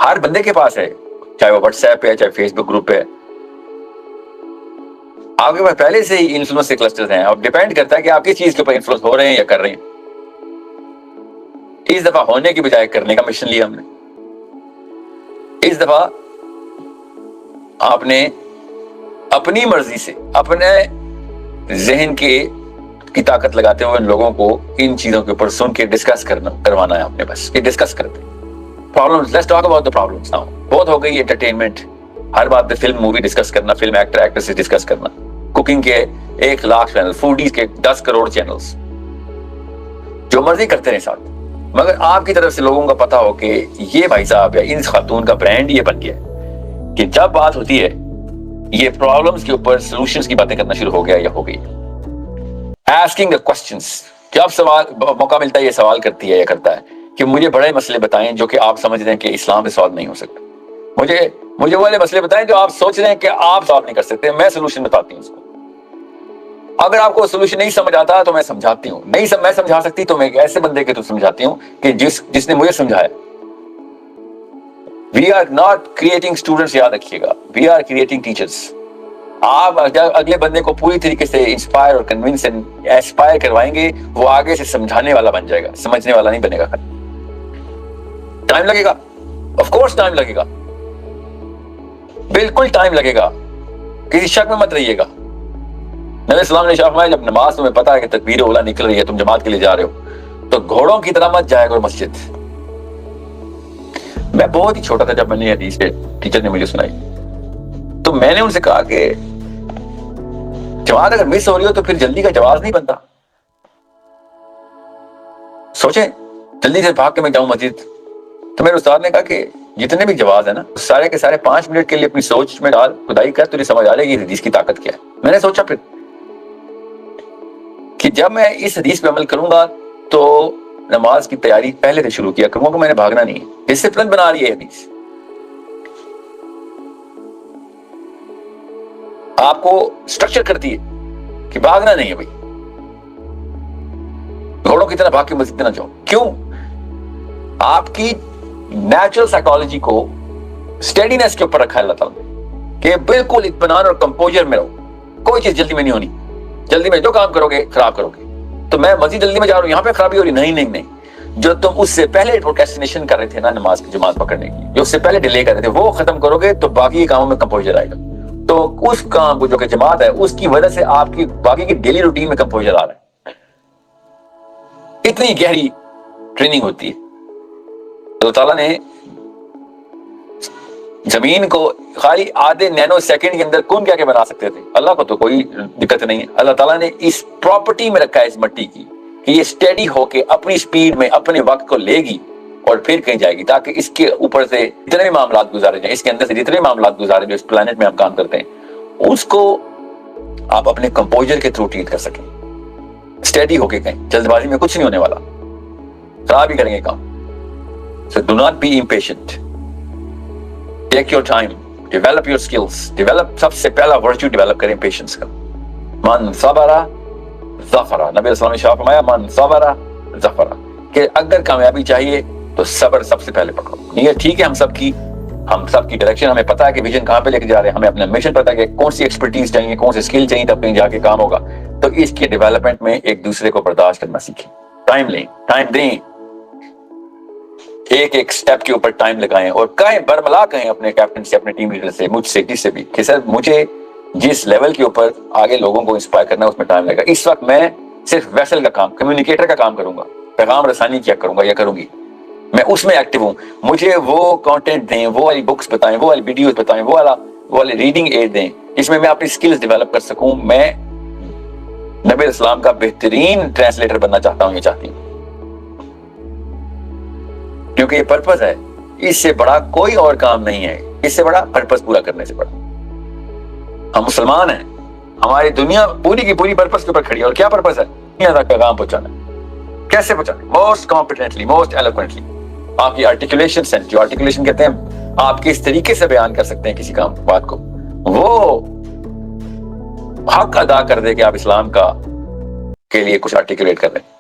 Speaker 1: ہر بندے کے پاس ہے, چاہے وہ واٹس ایپ ہے, چاہے فیس بک گروپ ہے. آپ کے پاس پہلے سے ہی انفلوئنس کے کلسٹرز ہیں. اب ڈیپینڈ کرتا ہے کہ آپ کس چیز کے اوپر انفلوئنس ہو رہے ہیں یا کر رہے ہیں. اس دفعہ ہونے کی بجائے کرنے کا مشن لیا ہم نے. اس دفعہ آپ نے اپنی مرضی سے اپنے ذہن کی طاقت لگاتے ہوئے ان لوگوں کو ان چیزوں کے اوپر سن کے ڈسکس کروانا ہے آپ نے. بس یہ ڈسکس کرتے ہیں problems. Let's talk about the problems now. بہت ہو گئی انٹرٹینمنٹ, ہر بات پہ فلم مووی ڈسکس کرنا, فلم ایکٹر ایکٹریس ڈسکس کرنا, کوکنگ کے 1 لاکھ چینل, فوڈیز کے 10 کروڑ چینلز, جو مرضی کرتے رہیں ساتھ. مگر آپ کی طرف سے لوگوں کا پتا ہو کہ یہ بھائی صاحب یا ان خاتون کا برانڈ یہ بن گیا ہے کہ جب بات ہوتی ہے یہ پرابلمز کے اوپر سولوشنز کی باتیں کرنا شروع ہو گیا یا ہو گئی. asking the questions, جب سوال موقع ملتا ہے یہ سوال کرتی ہے یا کرتا ہے کہ مجھے بڑے مسئلے بتائیں جو کہ آپ سمجھ رہے ہیں کہ اسلام سے سالو نہیں ہو سکتا. مجھے وہ والے مسئلے بتائیں جو آپ سوچ رہے ہیں کہ آپ سالو نہیں کر سکتے, میں سولوشن بتاتی ہوں اس کو. اگر آپ کو سولوشن نہیں سمجھ آتا تو میں سمجھاتی ہوں, نہیں میں سمجھا سکتی تو میں ایک ایسے بندے کے تو سمجھاتی ہوں کہ جس نے مجھے سمجھایا. We are not creating students, یاد رکھیے گا, وی آر کریٹنگ ٹیچرس. آپ اگلے بندے کو پوری طریقے سے انسپائر اور کنونس ایسپائر کروائیں گے, وہ آگے سے سمجھانے والا بن جائے گا, سمجھنے والا نہیں بنے گا. ٹائم لگے گا, آف کورس ٹائم لگے گا, بالکل ٹائم لگے گا, کسی شک میں مت رہیے گا. نبی السلام نے فرمایا جب نماز تمہیں پتا ہے کہ تکبیر اولا نکل رہی ہے, تم جماعت کے لیے جا رہے ہو, تو گھوڑوں کی طرح مت جایا کرو مسجد. میں بہت ہی چھوٹا تھا جب میں نے حدیث کے ٹیچر نے مجھے سنائی, تو میں نے ان سے کہا کہ جماعت اگر مس ہو رہی ہو تو پھر جلدی کا جواز نہیں بنتا. سوچیں جلدی سے بھاگ کے میں جاؤں مسجد. تو میرے استاد نے کہا کہ جتنے بھی جواز ہیں نا سارے کے سارے 5 منٹ کے لیے اپنی سوچ میں ڈال, خدائی کر, تجھے سمجھ آ جائے گی حدیث کی طاقت کیا ہے. میں نے سوچا پھر کہ جب میں اس حدیث پہ عمل کروں گا تو نماز کی تیاری پہلے سے شروع کیا کروں گا, میں نے بھاگنا نہیں ہے. ڈسپلن بنا رہی ہے حدیث, آپ کو سٹرکچر کرتی ہے کہ بھاگنا نہیں ہے بھائی, گھوڑوں کی طرح بھاگ کے مسجد نہ جاؤ. کیوں؟ آپ کی نیچرل سائیکالوجی کو اسٹیڈینس کے اوپر رکھا ہے اللہ تعالیٰ نے کہ بالکل اطمینان اور کمپوزر میں رہو, کوئی چیز جلدی میں نہیں ہونی. جلدی میں جو کام کرو گے خراب کرو گے. تو میں مزید جلدی میں جا رہا ہوں, یہاں پہ خرابی ہو رہی, نہیں. جو تم اس سے پہلے پروکریسٹینیشن کر رہے تھے نا نماز کی جماعت پکڑنے کی, جو اس سے پہلے ڈیلے کر رہے تھے, وہ ختم کرو گے تو باقی کاموں میں کمپوزر آئے گا. تو اس کام کو جو کہ جماعت ہے اس کی وجہ سے آپ کی باقی کی ڈیلی روٹین میں کمپوزر آ رہا ہے. اتنی گہری ٹریننگ ہوتی ہے. اللہ تعالیٰ نے زمین کو خالی آدھے نینو سیکنڈ کے اندر کن کیا بنا سکتے تھے, اللہ کو تو کوئی دقت نہیں ہے. اللہ تعالیٰ نے اس پراپرٹی میں رکھا ہے اس مٹی کی کہ یہ اسٹیڈی ہو کے اپنی سپیڈ میں اپنے وقت کو لے گی اور پھر کہیں جائے گی, تاکہ اس کے اوپر سے جتنے بھی معاملات گزارے جائیں, اس کے اندر سے جتنے معاملات گزارے جو اس پلانٹ میں ہم کام کرتے ہیں, اس کو آپ اپنے کمپوزر کے تھرو ٹریٹ کر سکیں. اسٹیڈی ہو کے کہیں, جلد بازی میں کچھ نہیں ہونے والا, خراب ہی کریں گے کام. So do not be impatient. Take your time. Develop your skills. Develop سب سے پہلا virtue develop کریں patience کا. من صبر ظفر. نبی السلام نے شاہ فرمایا من صبر ظفر, کہ اگر کامیابی چاہیے تو صبر سب سے پہلے پکڑو. یہ ٹھیک ہے, ہم سب کی ڈائریکشن ہمیں پتا ہے کہ ویژن کہاں پہ لے کے جا رہے ہیں, ہمیں اپنا مشن پتا ہے کہ کون سی ایکسپرٹیز چاہیے, کون سے اسکل چاہیے, تب کہیں جا کے کام ہوگا. تو اس کے ڈیولپمنٹ میں ایک دوسرے کو برداشت کرنا سیکھیں, ٹائم لیں, ٹائم دیں, ایک سٹیپ کے اوپر ٹائم لگائیں, اور کہیں برملا کہیں اپنے کیپٹن سے, اپنے ٹیم لیڈر سے, مجھ سے, کس سے بھی, کہ سر مجھے جس لیول کے اوپر آگے لوگوں کو انسپائر کرنا ہے اس میں ٹائم لگے گا. اس وقت میں صرف ویسل کا کام, کمیونیکیٹر کا کام کروں گا, پیغام رسانی کیا کروں گا یا کروں گی, میں اس میں ایکٹیو ہوں. مجھے وہ کانٹینٹ دیں, وہ والی بکس بتائیں, وہ والی ویڈیوز بتائیں, وہ والی ریڈنگ ایڈ دیں جس میں اپنی سکلز ڈیولپ کر سکوں. میں نبی اسلام کا بہترین ٹرانسلیٹر بننا چاہتا ہوں, یہ چاہتی ہوں, کیونکہ یہ پرپز ہے. اس سے بڑا کوئی اور کام نہیں ہے, اس سے بڑا پرپز پورا کرنے سے بڑا. ہم مسلمان ہیں, ہماری دنیا پوری کی پوری پرپز کے اوپر کھڑی ہے, اور کیا پرپز ہے؟ دنیا تک پیغام پہنچانا. کیسے پہنچانا؟ Most competently, most eloquently. آپ کی آرٹیکولیشن سینس, جو آرٹیکولیشن کہتے ہیں آپ کس طریقے سے بیان کر سکتے ہیں کسی کام بات کو، وہ حق ادا کر دے کہ آپ اسلام کا کے لیے کچھ آرٹیکولیٹ کر رہے ہیں۔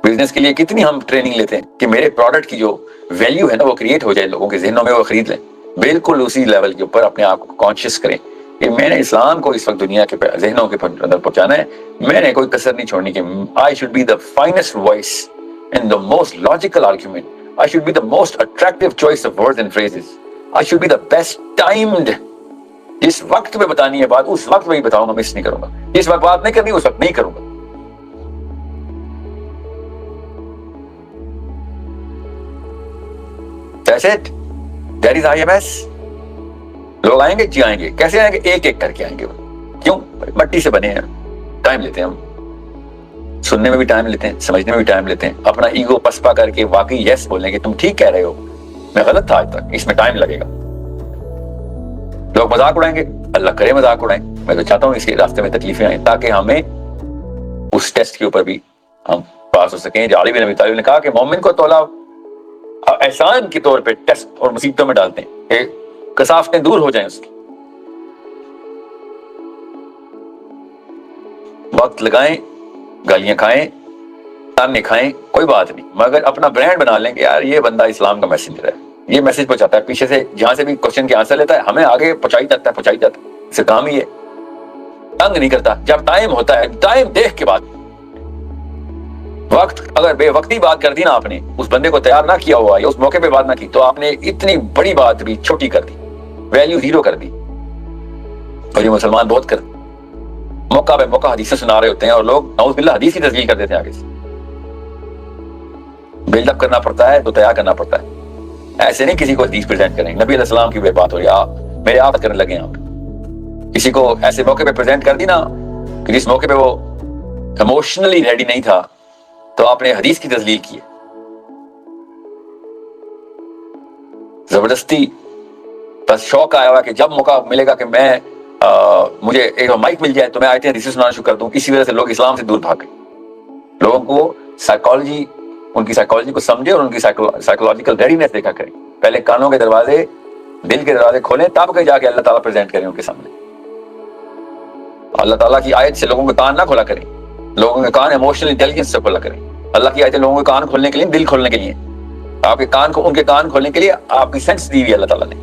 Speaker 1: بزنس کے لیے کتنی ہم ٹریننگ لیتے ہیں کہ میرے پروڈکٹ کی جو ویلیو ہے نا وہ کریٹ ہو جائے، لوگوں کے ذہنوں میں وہ خرید لیں۔ بالکل اسی لیول کے اوپر اپنے آپ کو کانشیس کریں کہ میں نے اسلام کو اس وقت دنیا کے ذہنوں کے اندر پہنچانا ہے، میں نے کوئی کسر نہیں چھوڑنی کہ I should be the finest voice and the most logical argument. I should be the most attractive choice of words and phrases. I should be the best timed. جس وقت میں بتانی ہے بات اس وقت میں ہی بتاؤں گا، مس نہیں کروں گا۔ جس وقت بات نہیں کرنی اس وقت نہیں کروں گا۔ That's it. That is IMS. لوگ آئیں گے جی آئیں گے، کیسے آئیں گے؟ ایک ایک کر کے آئیں گے۔ کیوں؟ مٹی سے بنے ہیں، ٹائم لیتے ہیں ہم، سننے میں بھی ٹائم لیتے ہیں، سمجھنے میں بھی ٹائم لیتے ہیں، اپنا ایگو پسپا کر کے واقعی یس بولیں کہ تم ٹھیک کہہ رہے ہو، میں غلط تھا آج تک، اس میں ٹائم لگے گا۔ لوگ مذاق اڑائیں گے، اللہ کرے مذاق اڑائیں، میں تو چاہتا ہوں اس کے راستے میں تکلیفیں آئیں تاکہ ہمیں اس ٹیسٹ کے اوپر بھی ہم پاس ہو سکیں۔ جو علی بن ابی طالب نے کہا کہ مومن کو تولا احسان کے طور پہ ٹیسٹ اور مصیبتوں میں ڈالتے ہیں کہ کثافتیں دور ہو جائیں اس کی۔ وقت لگائیں، گالیاں کھائیں، تانے کھائیں، کوئی بات نہیں، مگر اپنا برانڈ بنا لیں کہ یار یہ بندہ اسلام کا میسنجر ہے، یہ میسج پہنچاتا ہے، پیچھے سے جہاں سے بھی کوشچن کے آنسر لیتا ہے ہمیں آگے پہنچائی جاتا ہے، اس سے کام ہی ہے، تنگ نہیں کرتا۔ جب ٹائم ہوتا ہے ٹائم دیکھ کے بات، وقت اگر بے وقتی بات کر دی نا آپ نے، اس بندے کو تیار نہ کیا ہوا یا اس موقع پہ بات نہ کی تو آپ نے اتنی بڑی بات بھی چھوٹی کر دی، ویلیو زیرو کر دی۔ اور یہ مسلمان بہت کرتے، موقع بے موقع حدیثیں سنا رہے ہوتے ہیں اور لوگ نعوذ باللہ حدیث کی تسلیل کر دیتے ہیں آگے سے۔ بلڈ اپ کرنا پڑتا ہے تو تیار کرنا پڑتا ہے، ایسے نہیں کسی کو حدیث پریزنٹ کریں۔ نبی علیہ السلام کی بے بات ہو رہی ہے، میرے آپ کرنے لگے ہیں، آپ کسی کو ایسے موقع پہ پریزنٹ کر دی نا کہ جس موقع پہ وہ ایموشنلی ریڈی نہیں تھا تو آپ نے حدیث کی تسلیل کی ہے، زبردستی بس شوق آیا ہوا کہ جب موقع ملے گا کہ میں مجھے ایک مائک مل جائے تو میں آیتیں حدیثیں سنانا شروع کر دوں۔ اسی وجہ سے لوگ اسلام سے دور بھاگ گئے۔ لوگوں کو سائیکالوجی، ان کی سائیکالوجی کو سمجھے اور ان کی سائیکولوجیکل ریڈینس دیکھا کریں۔ پہلے کانوں کے دروازے، دل کے دروازے کھولیں تب کہ جا کے اللہ تعالیٰ پریزنٹ کریں ان کے سامنے۔ اللہ تعالیٰ کی آیت سے لوگوں کے کان نہ کھولا کریں، لوگوں کے کان ایموشنل انٹیلیجنس سے کھولا کریں۔ اللہ کی آیتیں لوگوں کے کان کھولنے کے لیے، دل کھولنے کے لیے، آپ کے کان کو ان کے کان کھولنے کے لیے آپ کی سینس دی ہوئی اللہ تعالیٰ نے۔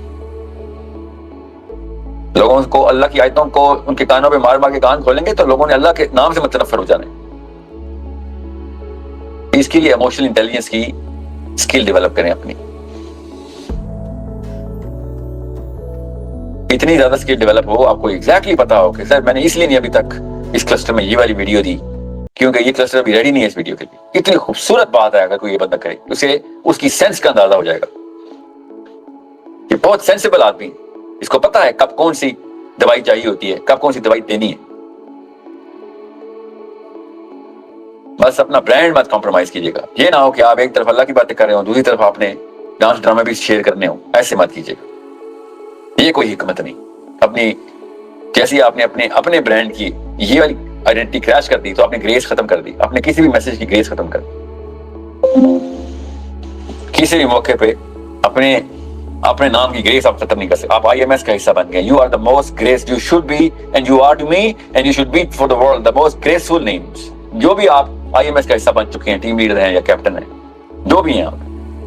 Speaker 1: لوگوں کو اللہ کی آیتوں کو ان کے کانوں پہ مار مار کے کان کھولیں گے تو لوگوں نے اللہ کے نام سے متنفر ہو جانا ہے۔ اس کے لیے ایموشنل انٹیلیجنس کی اسکل ڈیولپ کریں اپنی، اتنی زیادہ اسکل ڈیولپ ہو آپ کو ایگزیکٹلی پتا ہو کہ سر میں نے اس لیے نہیں ابھی تک اس کلسٹر میں یہ والی ویڈیو دی کیونکہ یہ کلسٹر ابھی ریڈی نہیں ہے اس ویڈیو کے لیے۔ اتنی خوبصورت بات ہے، اگر کوئی یہ بندہ کرے اسے اس کی سینس کا اندازہ ہو جائے گا۔ یہ بہت سینسیبل آدمی، اس کو پتا ہے کب کون سی دوائی چاہیے ہوتی ہے، کب کون سی دوائی دینی ہے۔ بس اپنا برانڈ مت کمپرومائز کیجیے گا، یہ نہ ہو کہ آپ ایک طرف اللہ کی باتیں کر رہے ہو دوسری طرف آپ نے ڈانس ڈرامے بھی شیئر کرنے ہو، ایسے مت کیجیے گا، یہ کوئی حکمت نہیں۔ اپنی جیسی آپ نے اپنے برانڈ کی یہ والی آئیڈینٹی کریش کر دی تو آپ نے گریس ختم کر دی، اپنے کسی بھی میسج کی گریس ختم کر دی۔ کسی بھی موقع پہ اپنے نام کی گریس آپ ختم نہیں کر سکتے۔ آپ IMS کا حصہ بن گئے۔ You are the most graced you should be and you are to me and you should be for the world the most graceful names۔ جو بھی آپ IMS کا حصہ بن چکے ہیں، ٹیم لیڈر ہیں یا کیپٹن ہیں، جو بھی ہیں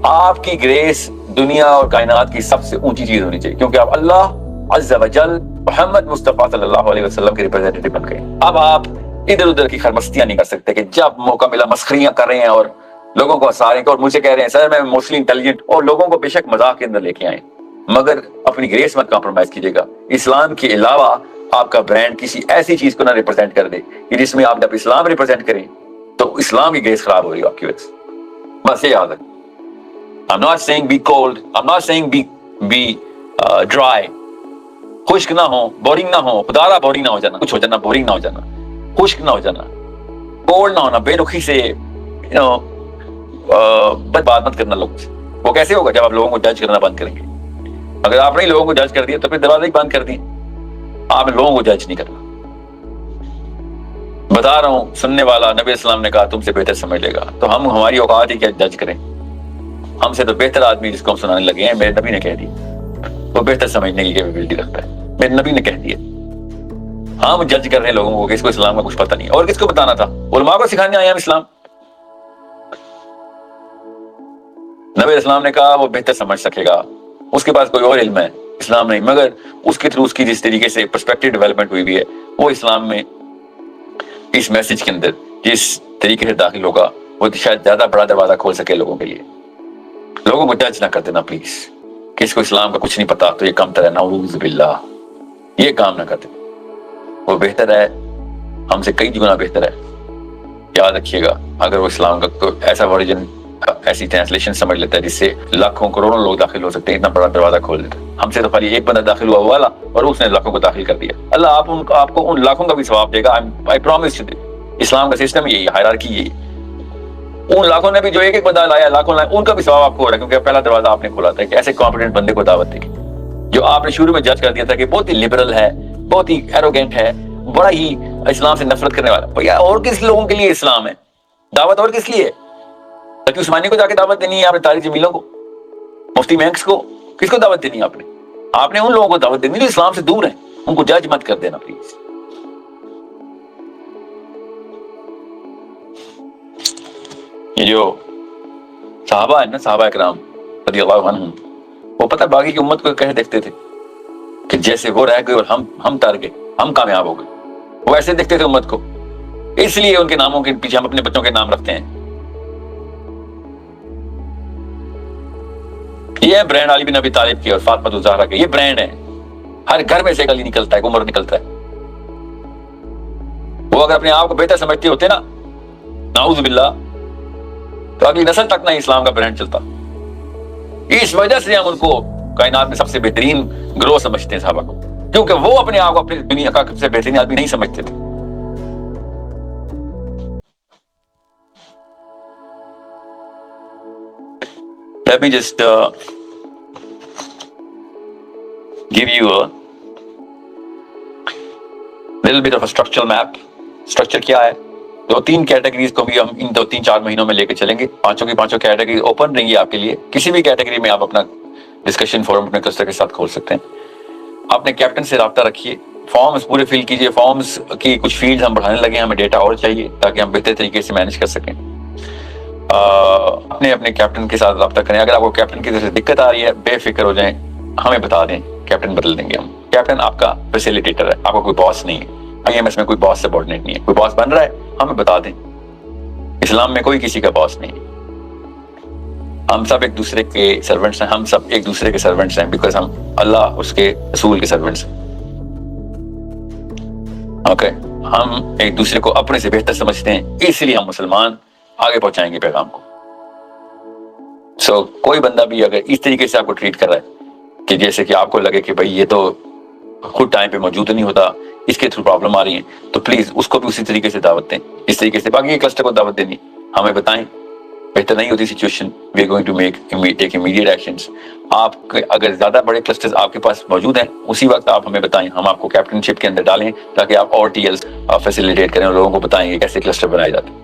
Speaker 1: آپ کی گریس دنیا اور کائنات کی سب سے اونچی چیز ہونی چاہیے، کیونکہ آپ اللہ عز و جل محمد مصطفیٰ صلی اللہ علیہ وسلم کے ریپرزینٹیٹو بن گئے۔ اب آپ ادھر ادھر کی خرمستیاں نہیں کر سکتے کہ جب موقع ملا مسخریاں کر رہے ہیں اور لوگوں کو ہنسا رہے ہیں اور مجھے کہہ رہے ہیں سر میں ایموشنلی انٹیلیجنٹ، اور لوگوں کو بے شک مذاق کے اندر لے کے آئیں، مگر اپنی گریس مت کمپرومائز کیجیے گا۔ اسلام کے علاوہ آپ کا برانڈ کسی ایسی چیز کو نہ ریپرزینٹ کر دے کہ جس میں آپ جب اسلام ریپرزینٹ کریں تو اسلام کی گریس خراب ہو رہی ہے آپ کی وجہ سے۔ بس یہ یاد رکھیں۔ I'm not saying be cold, I'm not saying be dry۔ خشک نہ ہو، بورنگ نہ ہو، خدا بورنگ نہ ہو جانا، کچھ ہو جانا، بورنگ نہ ہو جانا، خشک نہ ہو جانا، کولڈ نہ ہونا، بے رخی سے بد بات مت کرنا لوگوں سے۔ وہ کیسے ہوگا جب آپ لوگوں کو جج کرنا بند کریں گے؟ اگر آپ نے لوگوں کو جج کر دیا تو پھر دروازے ہی بند کر دیے۔ آپ نے لوگوں کو جج نہیں کرنا۔ بتا رہا ہوں، سننے والا نبی اسلام نے کہا تم سے بہتر سمجھ لے گا، تو ہماری اوقات ہی کیا جج کریں؟ ہم سے تو بہتر آدمی جس کو ہم سنانے لگے ہیں میرے نبی نے کہہ دی۔ وہ بہتر سمجھنے کی کیپیبلٹی رکھتا ہے. میرے نبی نے کہہ دیا. ہاں وہ جج کر رہے ہیں لوگوں کو کہ اس کو اسلام کا کچھ پتہ نہیں, اور کس کو بتانا تھا؟ علماء کو سکھانے آئے ہم اسلام. نبی علیہ السلام نے کہا وہ بہتر سمجھ سکے گا, اس کے پاس کوئی اور علم ہے, اسلام نہیں, مگر اس کے تھرو اس کی جس طریقے سے پرسپیکٹیو ڈیولپمنٹ ہوئی بھی ہے وہ اسلام میں اس میسج کے اندر جس طریقے سے داخل ہوگا وہ شاید زیادہ بڑا دروازہ کھول سکے لوگوں کے لیے. لوگوں کو جج نہ کر دینا پلیز کہ اس کو اسلام کا کچھ نہیں پتا تو یہ کم تر ہے, نعوذ باللہ, یہ کام نہ کرتے. وہ بہتر ہے, ہم سے کئی گنا بہتر ہے. یاد رکھیے گا, اگر وہ اسلام کا کوئی ایسا ورژن, ایسی ٹرانسلیشن سمجھ لیتا ہے جس سے لاکھوں کروڑوں لوگ داخل ہو سکتے ہیں, اتنا بڑا دروازہ کھول دیتا ہے. ہم سے تو خالی ایک بندہ داخل ہوا والا اور اس نے لاکھوں کو داخل کر دیا. اللہ آپ کو ان لاکھوں کا بھی ثواب دے گا. I promise you. اسلام کا سسٹم یہی ہے, ہائرارکی یہی. ان لاکھوں نے بھی جو ایک ایک بندہ لایا, لاکھوں لایا, ان کا بھی ثواب آپ کو ہو رہا ہے, کیونکہ پہلا دروازہ آپ نے کھولا تھا. کہ ایسے کمپیٹنٹ بندے کو دعوت دے گی جو آپ نے شروع میں جج کر دیا تھا کہ بہت ہی لبرل ہے, بہت ہی ایروگینٹ ہے, بڑا ہی اسلام سے نفرت کرنے والا. بھیا اور کس لوگوں کے لیے اسلام ہے؟ دعوت اور کس لیے ہے؟ تاکہ عثمانی کو جا کے دعوت دینی ہے آپ نے, طارق جمیلوں کو, مفتی مینکس کو, کس کو دعوت دینی ہے آپ نے؟ آپ نے ان لوگوں کو دعوت دینی جو اسلام سے دور ہیں. ان کو جج مت کر دینا پلیز. یہ جو صحابہ ہے نا, صحابہ اکرام رضی اللہ عنہم, وہ پتہ باقی کی امت کو کہہ دیکھتے تھے کہ جیسے وہ رہ گئے اور ہم تر گئے, ہم کامیاب ہو گئے. وہ ایسے دیکھتے تھے امت کو, اس لیے ان کے ناموں کے پیچھے ہم اپنے بچوں کے نام رکھتے ہیں. یہ برانڈ علی بن ابی طالب کی اور فاطمہ الزہرا کے, یہ برانڈ ہے. ہر گھر میں سے ایک علی نکلتا ہے, ایک عمر نکلتا ہے. وہ اگر اپنے آپ کو بہتر سمجھتے ہوتے نا, نعوذ باللہ, تو اگلی نسل تک نہ اسلام کا برانڈ چلتا. اس وجہ سے ہم ان کو کائنات میں سب سے بہترین گروہ سمجھتے ہیں صحابہ کو, کیونکہ وہ اپنے آپ کو اپنی دنیا کا سب سے بہترین آدمی نہیں سمجھتے تھے. Let me just give you a little bit of a structural map. Structure کیا ہے؟ 2-3 کیٹیگریز کو بھی ہم ان 2-3-4 مہینوں میں لے کے چلیں گے. پانچوں کی پانچوں کیٹیگری اوپن رہیں گی آپ کے لیے. کسی بھی کیٹیگری میں آپ اپنا ڈسکشن فورم اپنے کلسٹر کے ساتھ کھول سکتے ہیں. اپنے کیپٹن سے رابطہ رکھیے, فارمز پورے فل کیجیے. فارمز کی کچھ فیلڈز ہم بڑھانے لگے ہیں, ہمیں ڈیٹا اور چاہیے تاکہ ہم بہتر طریقے سے مینیج کر سکیں. اپنے کیپٹن کے ساتھ رابطہ کریں. اگر آپ کو کیپٹن کی طرف سے دقت آ رہی ہے, بے فکر ہو جائیں, ہمیں بتا دیں, کیپٹن بدل دیں گے ہم. کیپٹن آپ کا فیسیلیٹیٹر ہے, آپ کا کوئی باس نہیں ہے. IMS میں کوئی باس سبارڈینیٹ نہیں ہے. کوئی باس بن رہا ہے, ہمیں بتا دیں. اسلام میں کوئی کسی کا باس نہیں ہے. ہم سب ایک دوسرے کے سرونٹس ہیں, ہم سب ایک دوسرے کے سرونٹس ہیں, بیکاز ہم اللہ اس کے رسول کے سرونٹس ہیں. اوکے, ہم ایک دوسرے کو اپنے سے بہتر سمجھتے ہیں, اس لیے ہم مسلمان آگے پہنچائیں گے پیغام کو. کوئی بندہ بھی اگر اس طریقے سے آپ کو ٹریٹ کر رہا ہے کہ جیسے کہ آپ کو لگے کہ بھائی یہ تو خود ٹائم پہ موجود نہیں ہوتا, اس کے تھرو پرابلم آ رہی ہیں, تو پلیز اس کو بھی اسی طریقے سے دعوت دیں اس طریقے سے باقی کلسٹر کو دعوت دینی. ہمیں بتائیں بہتر نہیں ہوتی situation, we are going to take immediate actions. آپ اگر زیادہ بڑے کلسٹرز آپ کے پاس موجود ہیں, اسی وقت آپ ہمیں بتائیں, ہم آپ کو کیپٹن شپ کے اندر ڈالیں تاکہ آپ اور TLs فیسیلیٹیٹ کریں اور لوگوں کو بتائیں کہ کیسے کلسٹر بنائے جاتے ہیں.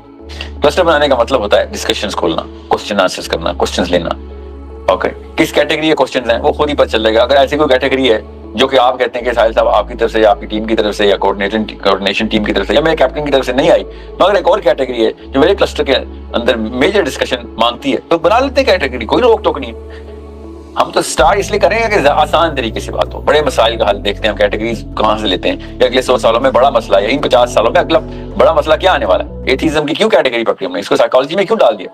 Speaker 1: کلسٹر بنانے کا مطلب ہوتا ہے ڈسکشنز کھولنا, کوسچن آنسرز کرنا, کوسچنز لینا. اوکے, کس کیٹیگری کے کوسچنز ہیں وہ خود ہی پتہ چل جائے گا. اگر ایسی کوئی کیٹیگری ہے جو کہ آپ کہتے ہیں کہ ساحل صاحب آپ کی طرف سے یا آپ کی ٹیم کی طرف سے یا کوآرڈینیشن ٹیم کی طرف سے یا میرے کیپٹن کی طرف سے نہیں آئی, مگر ایک اور کیٹیگری ہے جو میرے کلسٹر کے اندر میجر ڈسکشن مانگتی ہے, تو بنا لیتے ہیں کیٹیگری, کوئی روک ٹوک نہیں ہے. ہم تو سٹارٹ اس لیے کریں گے کہ آسان طریقے سے بات ہو. بڑے مسائل کا حل دیکھتے ہیں ہم, کیٹیگریز کہاں سے لیتے ہیں, یا اگلے 100 سالوں میں بڑا مسئلہ ہے, ان 50 سالوں میں اگلا بڑا مسئلہ کیا آنے والا ہے. ایتھیزم کی کیوں کیٹیگری پکڑی ہم نے, اس کو سائیکالوجی میں کیوں ڈال دیا,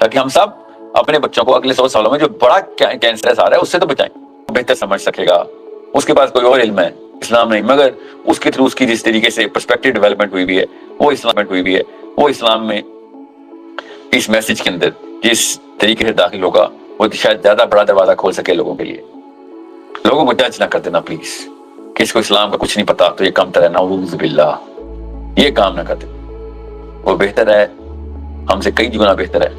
Speaker 1: تاکہ ہم سب اپنے بچوں کو اگلے 100 سالوں میں جو بڑا کینسر آ رہا ہے اس سے تو بچائیں. بہتر سمجھ سکے گا, اس کے پاس کوئی اور علم ہے, اسلام نہیں, مگر اس کے تھرو اس کی جس طریقے سے پرسپیکٹیو ڈیولپمنٹ ہوئی بھی ہے وہ اسلام میں اس میسج کے اندر جس طریقے سے داخل ہوگا وہ شاید زیادہ بڑا دروازہ کھول سکے لوگوں کے لیے. لوگوں کو جج نہ کر دینا پلیز کہ اس کو اسلام کا کچھ نہیں پتا تو یہ کم تر ہے, نعوذ باللہ, یہ کام نہ کرتے. وہ بہتر ہے, ہم سے کئی گنا بہتر ہے.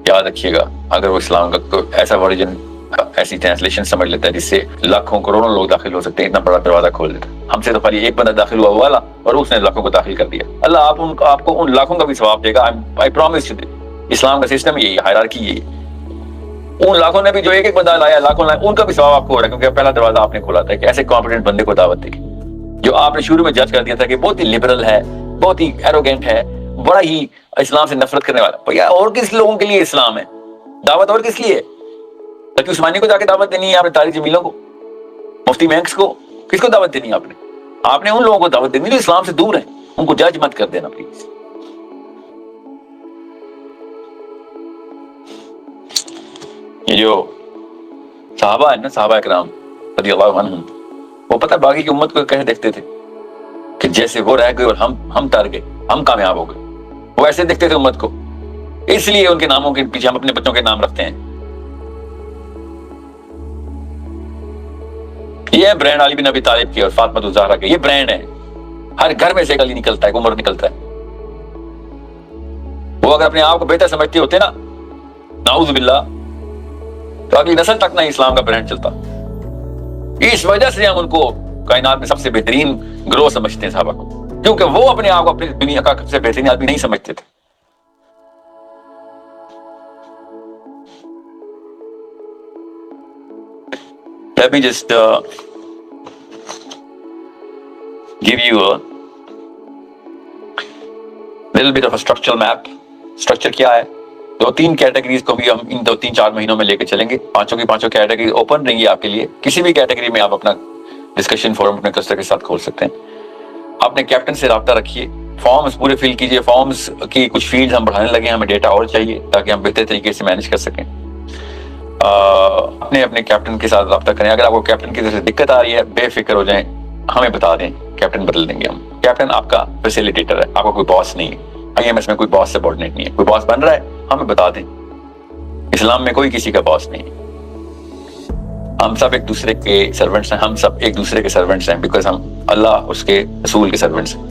Speaker 1: یاد رکھیے گا, اگر وہ اسلام کا کوئی ایسا ورژن, ایسی ٹرانسلیشن سمجھ لیتا ہے جس سے لاکھوں کروڑوں لوگ داخل ہو سکتے ہیں, اتنا بڑا دروازہ کھول دیتا. ہم سے تو خالی ایک بندہ داخل ہوا والا اور اس نے لاکھوں کو داخل کر دیا. اللہ آپ کو ان لاکھوں کا بھی ثواب دے گا. I promise you. اسلام کا سسٹم یہی ہے, ہائرارکی یہی ہے. ان لاکھوں نے بھی جو ایک ایک بندہ لایا، لاکھوں لایا، ان کا بھی ثواب آپ کو ہو رہا ہے، کیونکہ پہلا دروازہ آپ نے کھولا تھا کہ ایسے کمپیٹنٹ بندے کو دعوت دے، جو آپ نے شروع میں جج کر دیا تھا کہ بہت ہی لبرل ہے، بہت ہی ایروگینٹ ہے، بڑا ہی اسلام سے نفرت کرنے والا۔ بھیا اور کس لوگوں کے لیے اسلام ہے؟ دعوت اور کس لیے ہے؟ تقی عثمانی کو جا کے دعوت دینی ہے آپ نے، طارق جمیلوں کو، مفتی مینکس کو، کس کو دعوت دینی ہے آپ نے؟ آپ نے ان لوگوں کو دعوت دینی جو اسلام سے دور ہیں، ان کو جج مت کر دینا پلیز۔ یہ جو صحابہ ہیں نا، صحابہ اکرام رضی اللہ عنہم، وہ پتہ باقی کی امت کو کیسے دیکھتے تھے کہ جیسے وہ رہ گئے اور ہم تر گئے، ہم کامیاب ہو گئے، وہ ایسے دیکھتے تھے امت کو۔ اس لیے ان کے ناموں کے پیچھے ہم اپنے بچوں کے نام رکھتے ہیں۔ یہ ہے برانڈ علی بن ابی طالب کی اور فاطمہ الزہرا کے، یہ برانڈ ہے۔ ہر گھر میں سے ایک علی نکلتا ہے، ایک عمر نکلتا ہے۔ وہ اگر اپنے آپ کو بہتر سمجھتے ہوتے نا، نعوذ باللہ، تو اگلی نسل تک نہ اسلام کا برانڈ چلتا۔ اس وجہ سے ہم ان کو کائنات میں سب سے بہترین گروہ سمجھتے ہیں صحابہ کو، کیونکہ وہ اپنے آپ کو اپنی دنیا کا سب سے بہترین آدمی نہیں سمجھتے تھے۔ Let me just give you a little bit of a structural map۔ Structure کیا ہے؟ 2-3 کیٹیگریز کو بھی ہم ان 2-3-4 مہینوں میں لے کے چلیں گے۔ پانچوں کی پانچوں کیٹیگریز اوپن رہیں گی آپ کے لیے، کسی بھی کیٹیگری میں آپ اپنا ڈسکشن فورم اپنے کلسٹر کے ساتھ کھول سکتے ہیں۔ اپنے کیپٹن سے رابطہ رکھیے، فارمز پورے فل کیجئے۔ فارمز کی کچھ فیلڈز ہم بڑھانے لگے ہیں، ہمیں ڈیٹا اور چاہیے تاکہ ہم بہتر طریقے سے مینیج کر سکیں۔ اپنے کیپٹن کے ساتھ رابطہ کریں۔ اگر آپ کو کیپٹن کی طرف سے دقت آ رہی ہے، بے فکر ہو جائیں، ہمیں بتا دیں، کیپٹن بدل دیں گے ہم۔ کیپٹن آپ کا فیسیلیٹیٹر ہے، آپ کا کوئی باس نہیں ہے۔ آئی ایم ایس میں کوئی باس سبارڈینیٹ نہیں ہے۔ کوئی باس بن رہا ہے ہمیں بتا دیں۔ اسلام میں کوئی کسی کا باس نہیں ہے، ہم سب ایک دوسرے کے سرونٹس ہیں، ہم سب ایک دوسرے کے سرونٹس ہیں، بیکاز ہم اللہ اس کے رسول کے سرونٹس ہیں۔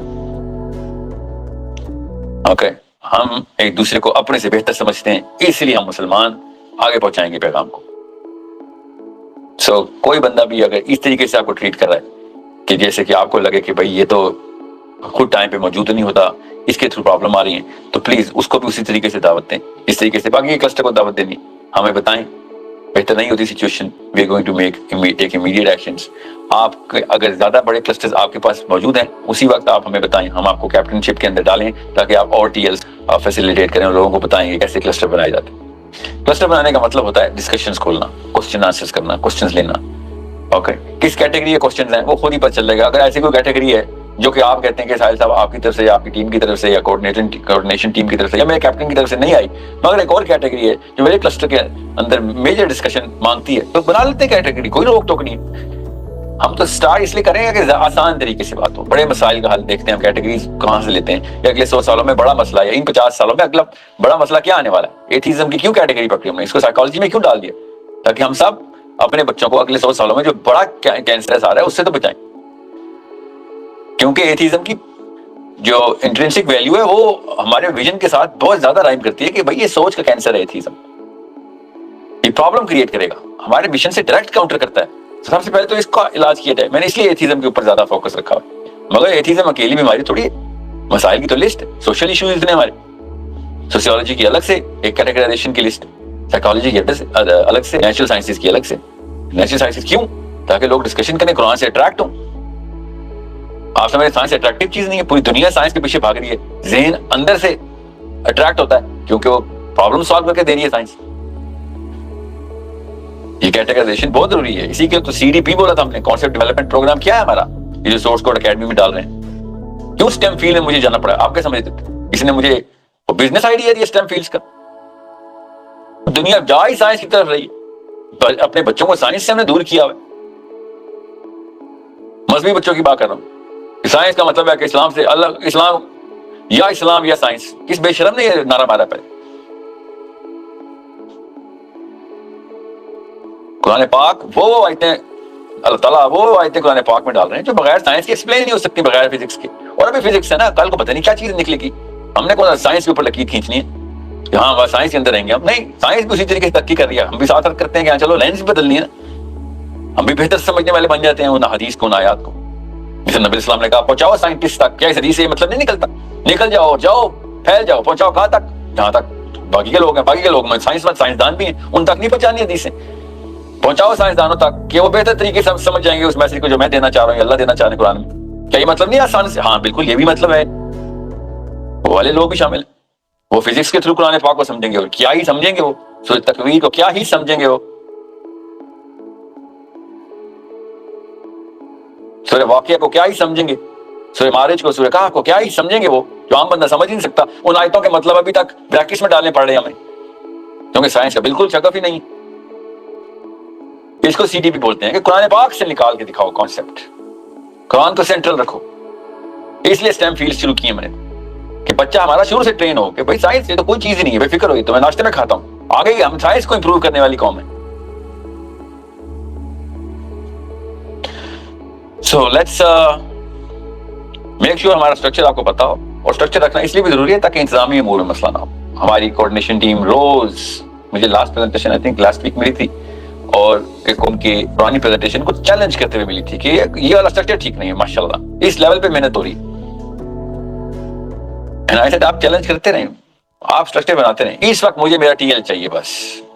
Speaker 1: اوکے، ہم ایک دوسرے کو اپنے سے بہتر سمجھتے ہیں، اس لیے ہم مسلمان آگے پہنچائیں گے پیغام کو۔ سو کوئی بندہ بھی اگر اس طریقے سے آپ کو ٹریٹ کر رہا ہے کہ جیسے کہ آپ کو لگے کہ بھائی یہ تو خود ٹائم پہ موجود نہیں ہوتا، اس کے تھرو پرابلم آ رہی ہے، تو پلیز اس کو بھی اسی طریقے سے دعوت دیں، اس طریقے سے باقی کلسٹر کو دعوت دینی، ہمیں بتائیں۔ بہتر نہیں ہوتی situation, we are going to take immediate actions. آپ اگر زیادہ بڑے کلسٹرز آپ کے پاس موجود ہیں، اسی وقت آپ ہمیں بتائیں، ہم آپ کو کیپٹن شپ کے اندر ڈالیں تاکہ آپ اور ٹی ایلز فیسیلیٹیٹ کریں اور لوگوں کو بتائیں کہ کیسے کلسٹر بنائے جاتے ہیں۔ کلسٹر بنانے کا مطلب ہوتا ہے ڈسکشنز کھولنا، کوسچن آنسرز کرنا، کوسچنز لینا۔ اوکے، کس کیٹیگری کے کوسچنز ہیں وہ خود ہی پتہ چل جائے گا۔ اگر ایسی کوئی کیٹیگری ہے جو کہ آپ کہتے ہیں کہ ساحل صاحب آپ کی طرف سے یا آپ کی ٹیم کی طرف سے یا کوآرڈینیشن ٹیم کی طرف سے یا میرے کیپٹن کی طرف سے نہیں آئی، مگر ایک اور کیٹیگری ہے جو میرے کلسٹر کے اندر میجر ڈسکشن مانگتی ہے، تو بنا لیتے ہیں کیٹیگری، کوئی روک ٹوک نہیں ہے۔ ہم تو سٹارٹ اس لیے کریں گے کہ آسان طریقے سے بات ہو، بڑے مسائل کا حل دیکھتے ہیں ہم کیٹیگریز کہاں سے لیتے ہیں، کہ اگلے 100 سالوں میں بڑا مسئلہ ہے، ان 50 سالوں میں اگلا بڑا مسئلہ کیا آنے والا ہے۔ ایتھیزم کی کیوں کیٹیگری پکڑی ہم نے، اس کو سائیکالوجی میں کیوں ڈال دیا، تاکہ ہم سب اپنے بچوں کو اگلے 100 سالوں میں جو بڑا کینسر آ رہا ہے اس سے تو بچائیں۔ کیونکہ ایتھیزم کی جو انٹرنسک ویلیو ہے وہ ہمارے ویژن کے ساتھ بہت زیادہ رائم کرتی ہے کہ بھائی یہ سوچ کا کینسر ہے ایتھیزم، یہ پرابلم کریٹ کرے گا، ہمارے مشن سے ڈائریکٹ کاؤنٹر کرتا ہے۔ سب سے پہلے تو اس کا علاج کیا جائے، میں نے اس لیے ایتھیزم کے اوپر زیادہ فوکس رکھا ہے۔ مگر ایتھیزم اکیلی بیماری تھوڑی ہے، مسائل کی تو لسٹ ہے، سوشل ایشوز اتنے ہمارے، سوسیولوجی کی الگ سے ایک کیٹیگرائزیشن کی لسٹ، سائیکالوجی کی الگ سے، نیچرل سائنسز کی الگ سے۔ نیچرل سائنسز کیوں؟ تاکہ لوگ ڈسکشن کریں، قرآن سے اٹریکٹ ہوں۔ آپ سمجھیں سائنس اٹریکٹیو چیز نہیں ہے، پوری دنیا سائنس کے پیچھے بھاگ رہی ہے، ذہن اندر سے اٹریکٹ ہوتا ہے کیونکہ وہ پرابلم سالو کر کے دے رہی ہے سائنس۔ یہ کیٹیگرائزیشن بہت ضروری ہے، اسی کے تو CDP بولا تھا ہم نے، کانسیپٹ ڈیولپمنٹ پروگرام کیا ہے ہمارا، یہ جو سورس کوڈ اکیڈمی میں ڈال رہے ہیں۔ کیوں STEM فیلڈ میں مجھے جانا پڑا، آپ کیا سمجھتے تھے؟ اس نے مجھے بزنس آئیڈیا دیا STEM فیلڈز کا، دنیا جا ہی سائنس کی طرف رہی، اپنے بچوں کو سائنس سے ہم نے دور کیا ہوا ہے۔ مذہبی بچوں کی بات کر رہا ہوں، سائنس کا مطلب ہے کہ اسلام سے الگ، اسلام یا سائنس، کس بے شرم نے یہ نعرہ مارا پہلے؟ قرآن پاک وہ آیتیں اللہ تعالیٰ وہ آیتیں قرآن پاک میں ڈال رہے ہیں جو بغیر سائنس کے ایکسپلین نہیں ہو سکتی، بغیر فزکس کے۔ اور ابھی فزکس ہے نا، کل کو پتہ نہیں کیا چیز نکلے گی، ہم نے کون سائنس کے اوپر لکیر کھینچنی ہے کہ ہاں سائنس کے اندر رہیں گے ہم، نہیں، سائنس بھی اسی طریقے سے ترقی کر رہی ہے، ہم بھی ساتھ کرتے ہیں کہ ہاں چلو لینس بھی بدلنی ہے نا، ہم بھی بہتر سمجھنے والے بن جاتے ہیں ان حدیث کو، ان آیات کو، جسے نبی اسلام نے کہا پہنچاؤ سائنٹسٹ تک۔ کیا اس حدیث سے یہ مطلب نہیں نکلتا، نکل جاؤ، جاؤ پھیل جاؤ، پہنچاؤ کہاں تک؟ جہاں تک باقی کے لوگ ہیں سائنسدان بھی ہیں، ان تک نہیں پہنچانی حدیثیں، پہنچاؤ سائنسدانوں تک کہ وہ بہتر طریقے سے سمجھ جائیں گے اس میسج کو جو میں دینا چاہ رہا ہوں، اللہ دینا چاہ رہے ہیں قرآن میں۔ کیا یہ مطلب نہیں آسان سے؟ ہاں بالکل، یہ بھی مطلب ہے، وہ والے لوگ بھی شامل ہیں، وہ فزکس کے تھرو قرآن پاک کو سمجھیں گے، اور کیا ہی سمجھیں گے، وہ سورہ تکویر کو کیا ہی سمجھیں گے، وہ سورہ واقعہ کو کیا ہی سمجھیں گے، سورہ معارج کو، سورہ کہف کو کیا ہی سمجھیں گے، وہ جو عام بندہ سمجھ ہی نہیں سکتا۔ ان آیتوں کے مطلب ابھی تک پریکٹس میں ڈالنے پڑ رہے ہیں ہمیں، کیونکہ سائنس کا بالکل شغف ہی نہیں۔ اس کو سی ڈی بھی بولتے ہیں کہ قرآن پاک سے نکال کے دکھاؤ کانسیپٹ، قرآن کو سینٹرل رکھو۔ اس لیے اسٹیم فیلڈ شروع کی ہے میں نے کہ بچہ ہمارا شروع سے ٹرین ہو کہ بھائی سائنس یہ تو کوئی چیز ہی نہیں ہے، بے فکر ہوئی تو میں ناشتے میں کھاتا ہوں، آگے ہی ہم سائنس کو امپروو کرنے والی قوم ہے۔ سو لیٹس میک شیور ہمارا اسٹرکچر آپ کو پتا ہو، اور اسٹرکچر رکھنا اس لیے بھی ضروری ہے تاکہ انتظامی امور میں مسئلہ نہ ہو۔ ہماری کوآرڈینیشن ٹیم روز، مجھے last presentation I think last week ملی تھی، اور ایک ان کی پرانی پریزنٹیشن کو چیلنج کرتے ہوئے ملی تھی کہ یہ والا اسٹرکچر ٹھیک نہیں ہے، ماشاءاللہ اس لیول پہ محنت ہو رہی ہے۔ آپ چیلنج کرتے رہیں، آپ اسٹرکچر بناتے رہیں۔ اس وقت مجھے میرا ٹی ایل چاہیے، بس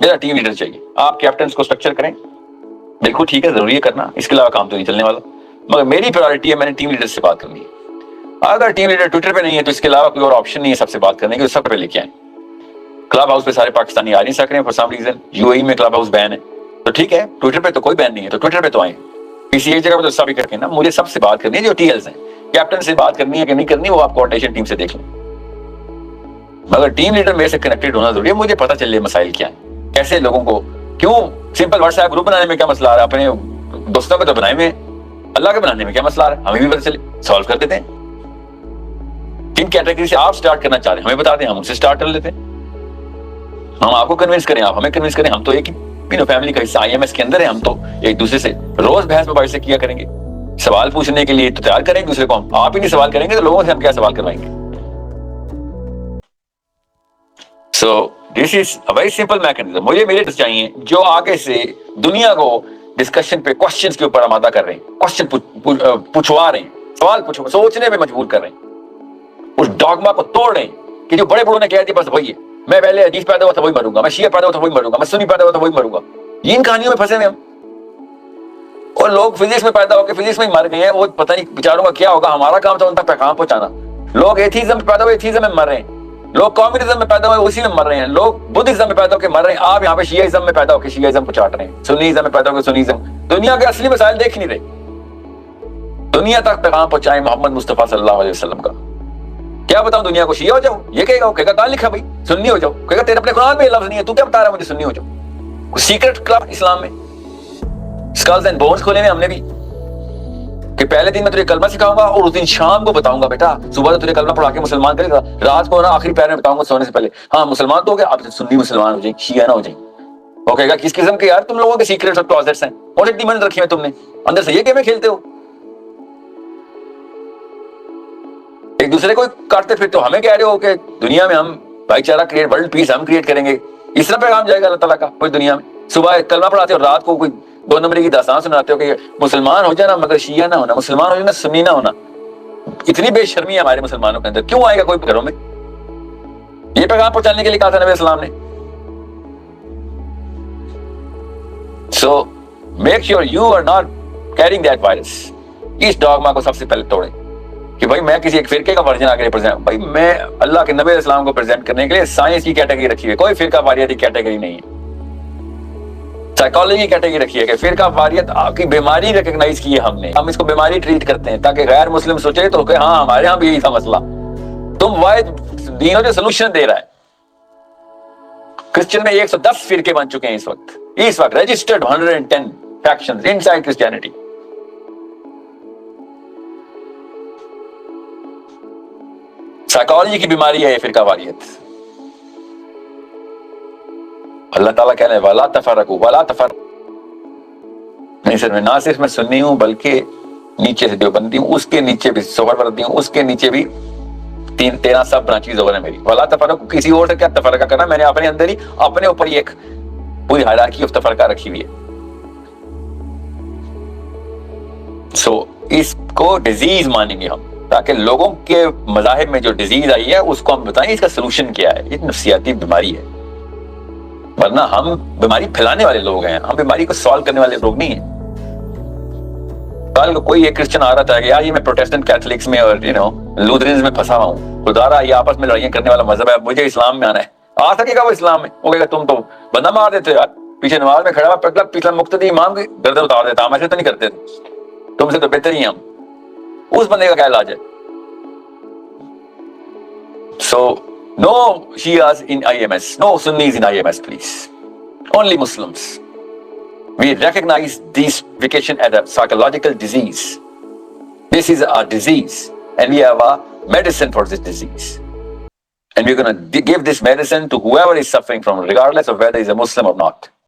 Speaker 1: میرا ٹیم لیڈر چاہیے۔ آپ کیپٹنس کو اسٹرکچر کریں، بالکل ٹھیک ہے، ضروری ہے کرنا، اس کے علاوہ کام تو نہیں چلنے والا، مگر میری پرائورٹی ہے، میں نے ٹیم لیڈر سے بات کرنی ہے۔ اگر ٹیم لیڈر ٹویٹر پہ نہیں ہے تو اس کے علاوہ کوئی اور آپشن نہیں ہے سب سے بات کرنے کی، سب پہ لے کے آئیں۔ کلب ہاؤس پہ سارے پاکستانی آ نہیں سک رہے ہیں فار سم ریزن، یو اے ای میں کلب ہاؤس بین ہے، تو ٹھیک ہے، ٹویٹر پہ تو کوئی بین نہیں ہے، تو ٹویٹر پہ تو آئیں۔ کسی ایک جگہ پہ تو سب ہی کر کے نا، مجھے سب سے بات کرنی ہے جو ٹی ایلز ہیں، کیپٹن سے بات کرنی ہے کہ نہیں کرنی وہ آپ کوآرڈینیشن ٹیم سے دیکھ لیں، مگر ٹیم لیڈر میرے سے کنیکٹڈ ہونا ضروری ہے، مجھے پتہ چلے مسائل کیا ہیں، کیسے لوگوں کو، کیوں سمپل واٹس ایپ گروپ بنانے میں کیا مسئلہ آ رہا ہے، اپنے دوستوں کو تو بنائے میں، اللہ کے بنانے میں کیا مسئلہ آ رہا ہے، ہمیں بھی پتہ چلے، سالو کر دیتے ہیں۔ کن کیٹیگری سے آپ سٹارٹ کرنا چاہ رہے ہیں ہمیں بتا دیں، ہم ان سے سٹارٹ کر لیتے ہیں، ہم آپ کو کنونس کریں، آپ ہمیں کنونس کریں، ہم تو ایک ہی فیملی کا حصہ آئی ایم ایس کے اندر ہے، ہم تو ایک دوسرے سے روز بحث مباحثے کیا کریں گے، سوال پوچھنے کے لیے تو تیار کریں دوسرے کو، ہم آپ ہی نہیں سوال کریں گے تو لوگوں سے ہم کیا سوال کروائیں گے؟ سو دس is a very simple mechanism. مجھے میرے چاہیے جو آگے سے دنیا کو ڈسکشن پہ کوشچنز کے اوپر آمادہ کر رہے ہیں، کوشچن پوچھوا رہے ہیں، سوال سوچنے پہ مجبور کر رہے ہیں، اس ڈاگما کو توڑ رہے ہیں کہ جو بڑے بڑوں نے کہہ دیا بس وہی ہے، میں پہلے حدیث پیدا ہوا تھا وہی مروں گا، میں شیعہ پیدا ہوا تھا وہی مروں گا، میں سنی پیدا ہوا تھا وہی مروں گا، یہ ان کہانیوں میں پھنسے ہوئے ہم۔ اور لوگ فزکس میں پیدا ہو کے فزکس میں ہی مر گئے ہیں، وہ پتہ نہیں بیچاروں کا کیا ہوگا، ہمارا کام تھا ان تک پیغام پہنچانا۔ لوگ ایتھیزم میں پیدا ہوئے ایتھیزم میں مر رہے ہیں، لوگ کمیونزم میں پیدا ہوئے اسی میں مر رہے ہیں، لوگ بدھزم میں پیدا ہو کے مر رہے ہیں، آپ یہاں پہ شیعہزم میں پیدا ہو کے شیعہزم کو چاٹ رہے ہیں، سنیزم میں پیدا ہو کے سنیزم۔ دنیا کے اصلی مسائل دیکھ نہیں رہے، دنیا تک پیغام پہنچائیں محمد مصطفیٰ صلی اللہ علیہ وسلم کا۔ کیا بتاؤں دنیا کو، شیعہ ہو جاؤ، یہ کہے گا، کہے گا کہاں لکھا بھائی سنی ہو جاؤ، کہے گا تیرے اپنے قرآن میں یہ لفظ نہیں ہے، تو کیا بتا رہا ہے مجھے سنی ہو جاؤ؟ کوئی سیکرٹ کلب اسلام میں، اسکلز اینڈ بونز کھولے ہیں ہم نے بھی، کہ پہلے دن میں تجھے کلمہ سکھاؤں گا اور اس دن شام کو بتاؤں گا بیٹا، صبح تو تجھے کلمہ پڑھا کے مسلمان کرے گا، رات کو نا آخری پیر میں بتاؤں گا سونے سے پہلے، ہاں مسلمان تو ہو گیا، اب سنی مسلمان ہو جائیں، شیعہ نہ ہو جائیں۔ وہ کہے گا کس قسم کے یار تم لوگوں کے سیکرٹس اور کلوزٹس ہیں، اور اتنی ڈیمانڈ رکھی ہیں تم نے، اندر سے یہ گیمیں کھیلتے ہو، ایک دوسرے کو کاٹتے پھرتے ہو، ہمیں کہہ رہے ہو کہ دنیا میں ہم بھائی چارہ کریٹ، ورلڈ پیس ہم کریٹ کریں گے، اس طرح پیغام جائے گا اللہ تعالیٰ کا کوئی دنیا میں؟ صبح کلمہ پڑھاتے ہو اور رات کو کوئی دو نمبر کی داستان سناتے ہو کہ مسلمان ہو جانا مگر شیعہ نہ ہونا، مسلمان ہو جانا سنی نہ ہونا۔ اتنی بے شرمی ہے ہمارے مسلمانوں کے اندر، کیوں آئے گا کوئی گھروں میں؟ یہ پیغام پہنچانے کے لیے کہا تھا نبی اسلام نے۔ So make sure you are not carrying that virus. اس ڈاگما کو سب سے پہلے توڑیں کہ بھائی میں کسی ایک فرقے کا ورژن آگے ریپرزینٹ، بھائی میں اللہ کے نبی اسلام کو پریزنٹ کرنے کے لیے سائنس کی کیٹیگری رکھی ہے، کوئی فرقہ واریت کی کیٹیگری نہیں ہے، سائیکالوجی کی کیٹیگری رکھی ہے کہ فرقہ واریت آپ کی بیماری ریکگنائز کی ہے ہم نے، ہم اس کو بیماری ٹریٹ کرتے ہیں تاکہ غیر مسلم سوچے تو کہ ہاں ہمارے ہاں بھی یہی تھا مسئلہ۔ تم واحد دین ہو جو سولوشن دے رہا ہے۔ کرسچن میں 110 فرقے بن چکے ہیں اس وقت registered 110 factions inside Christianity. Psychology کی بیماری ہے یہ فرقہ واریت۔ اللہ تعالیٰ کہہ رہے ہیں وَلَا تَفَرَّقُوا وَلَا تَفَرَّقُوا، نہیں نہ صرف میں سنی ہوں بلکہ نیچے سے دیوبندی ہوں، اس کے نیچے بھی سہروردی ہوں، اس کے نیچے بھی 13 سب برانچیز ہو رہے ہیں میری۔ وَلَا تَفَرَّقُوا، کسی اور سے کیا تفرقہ کرنا، میں نے اپنے اندر ہی اپنے اوپر ہی ایک پوری ہائرارکی آف تفرقہ رکھی ہوئی ہے۔ سو اس کو ڈیزیز مانیں گے ہم، تاکہ لوگوں کے مذاہب میں جو ڈیزیز آئی ہے اس کو ہم بتائیں اس کا سلوشن کیا ہے. یہ نفسیاتی بیماری ہے، ورنہ ہم بیماری پھیلانے والے لوگ ہیں، ہم بیماری کو سالو کرنے والے لوگ نہیں ہیں. کل کو کوئی ایک کرسچن آ رہا تھا کہ یار یہ میں پروٹیسٹنٹ کیتھولکس میں اور لوتھرنز میں پھنسا ہوں، خدا رہا یہ آپس میں لڑائیاں کرنے والا مذہب ہے، مجھے اسلام میں آنا ہے. آ سکے گا وہ اسلام میں؟ وہ کہے گا تم تو بندہ مار دیتے یار، پیچھے نماز میں کھڑا ہوا پگلا پچھلا مقتدی امام کی گردن اتار دیتا، ہم ایسے تو نہیں کرتے تھے، تم سے تو بہتر ہی ہم. اس بندے کا کیا علاج ہے؟ So, no Shias in IMS, no Sunnis in IMS, please. Only Muslims. We recognize this vacation as a psychological disease. This is a disease, and we have a medicine for this disease. And we're going to give this medicine to whoever is suffering from, regardless of whether he's a Muslim or not.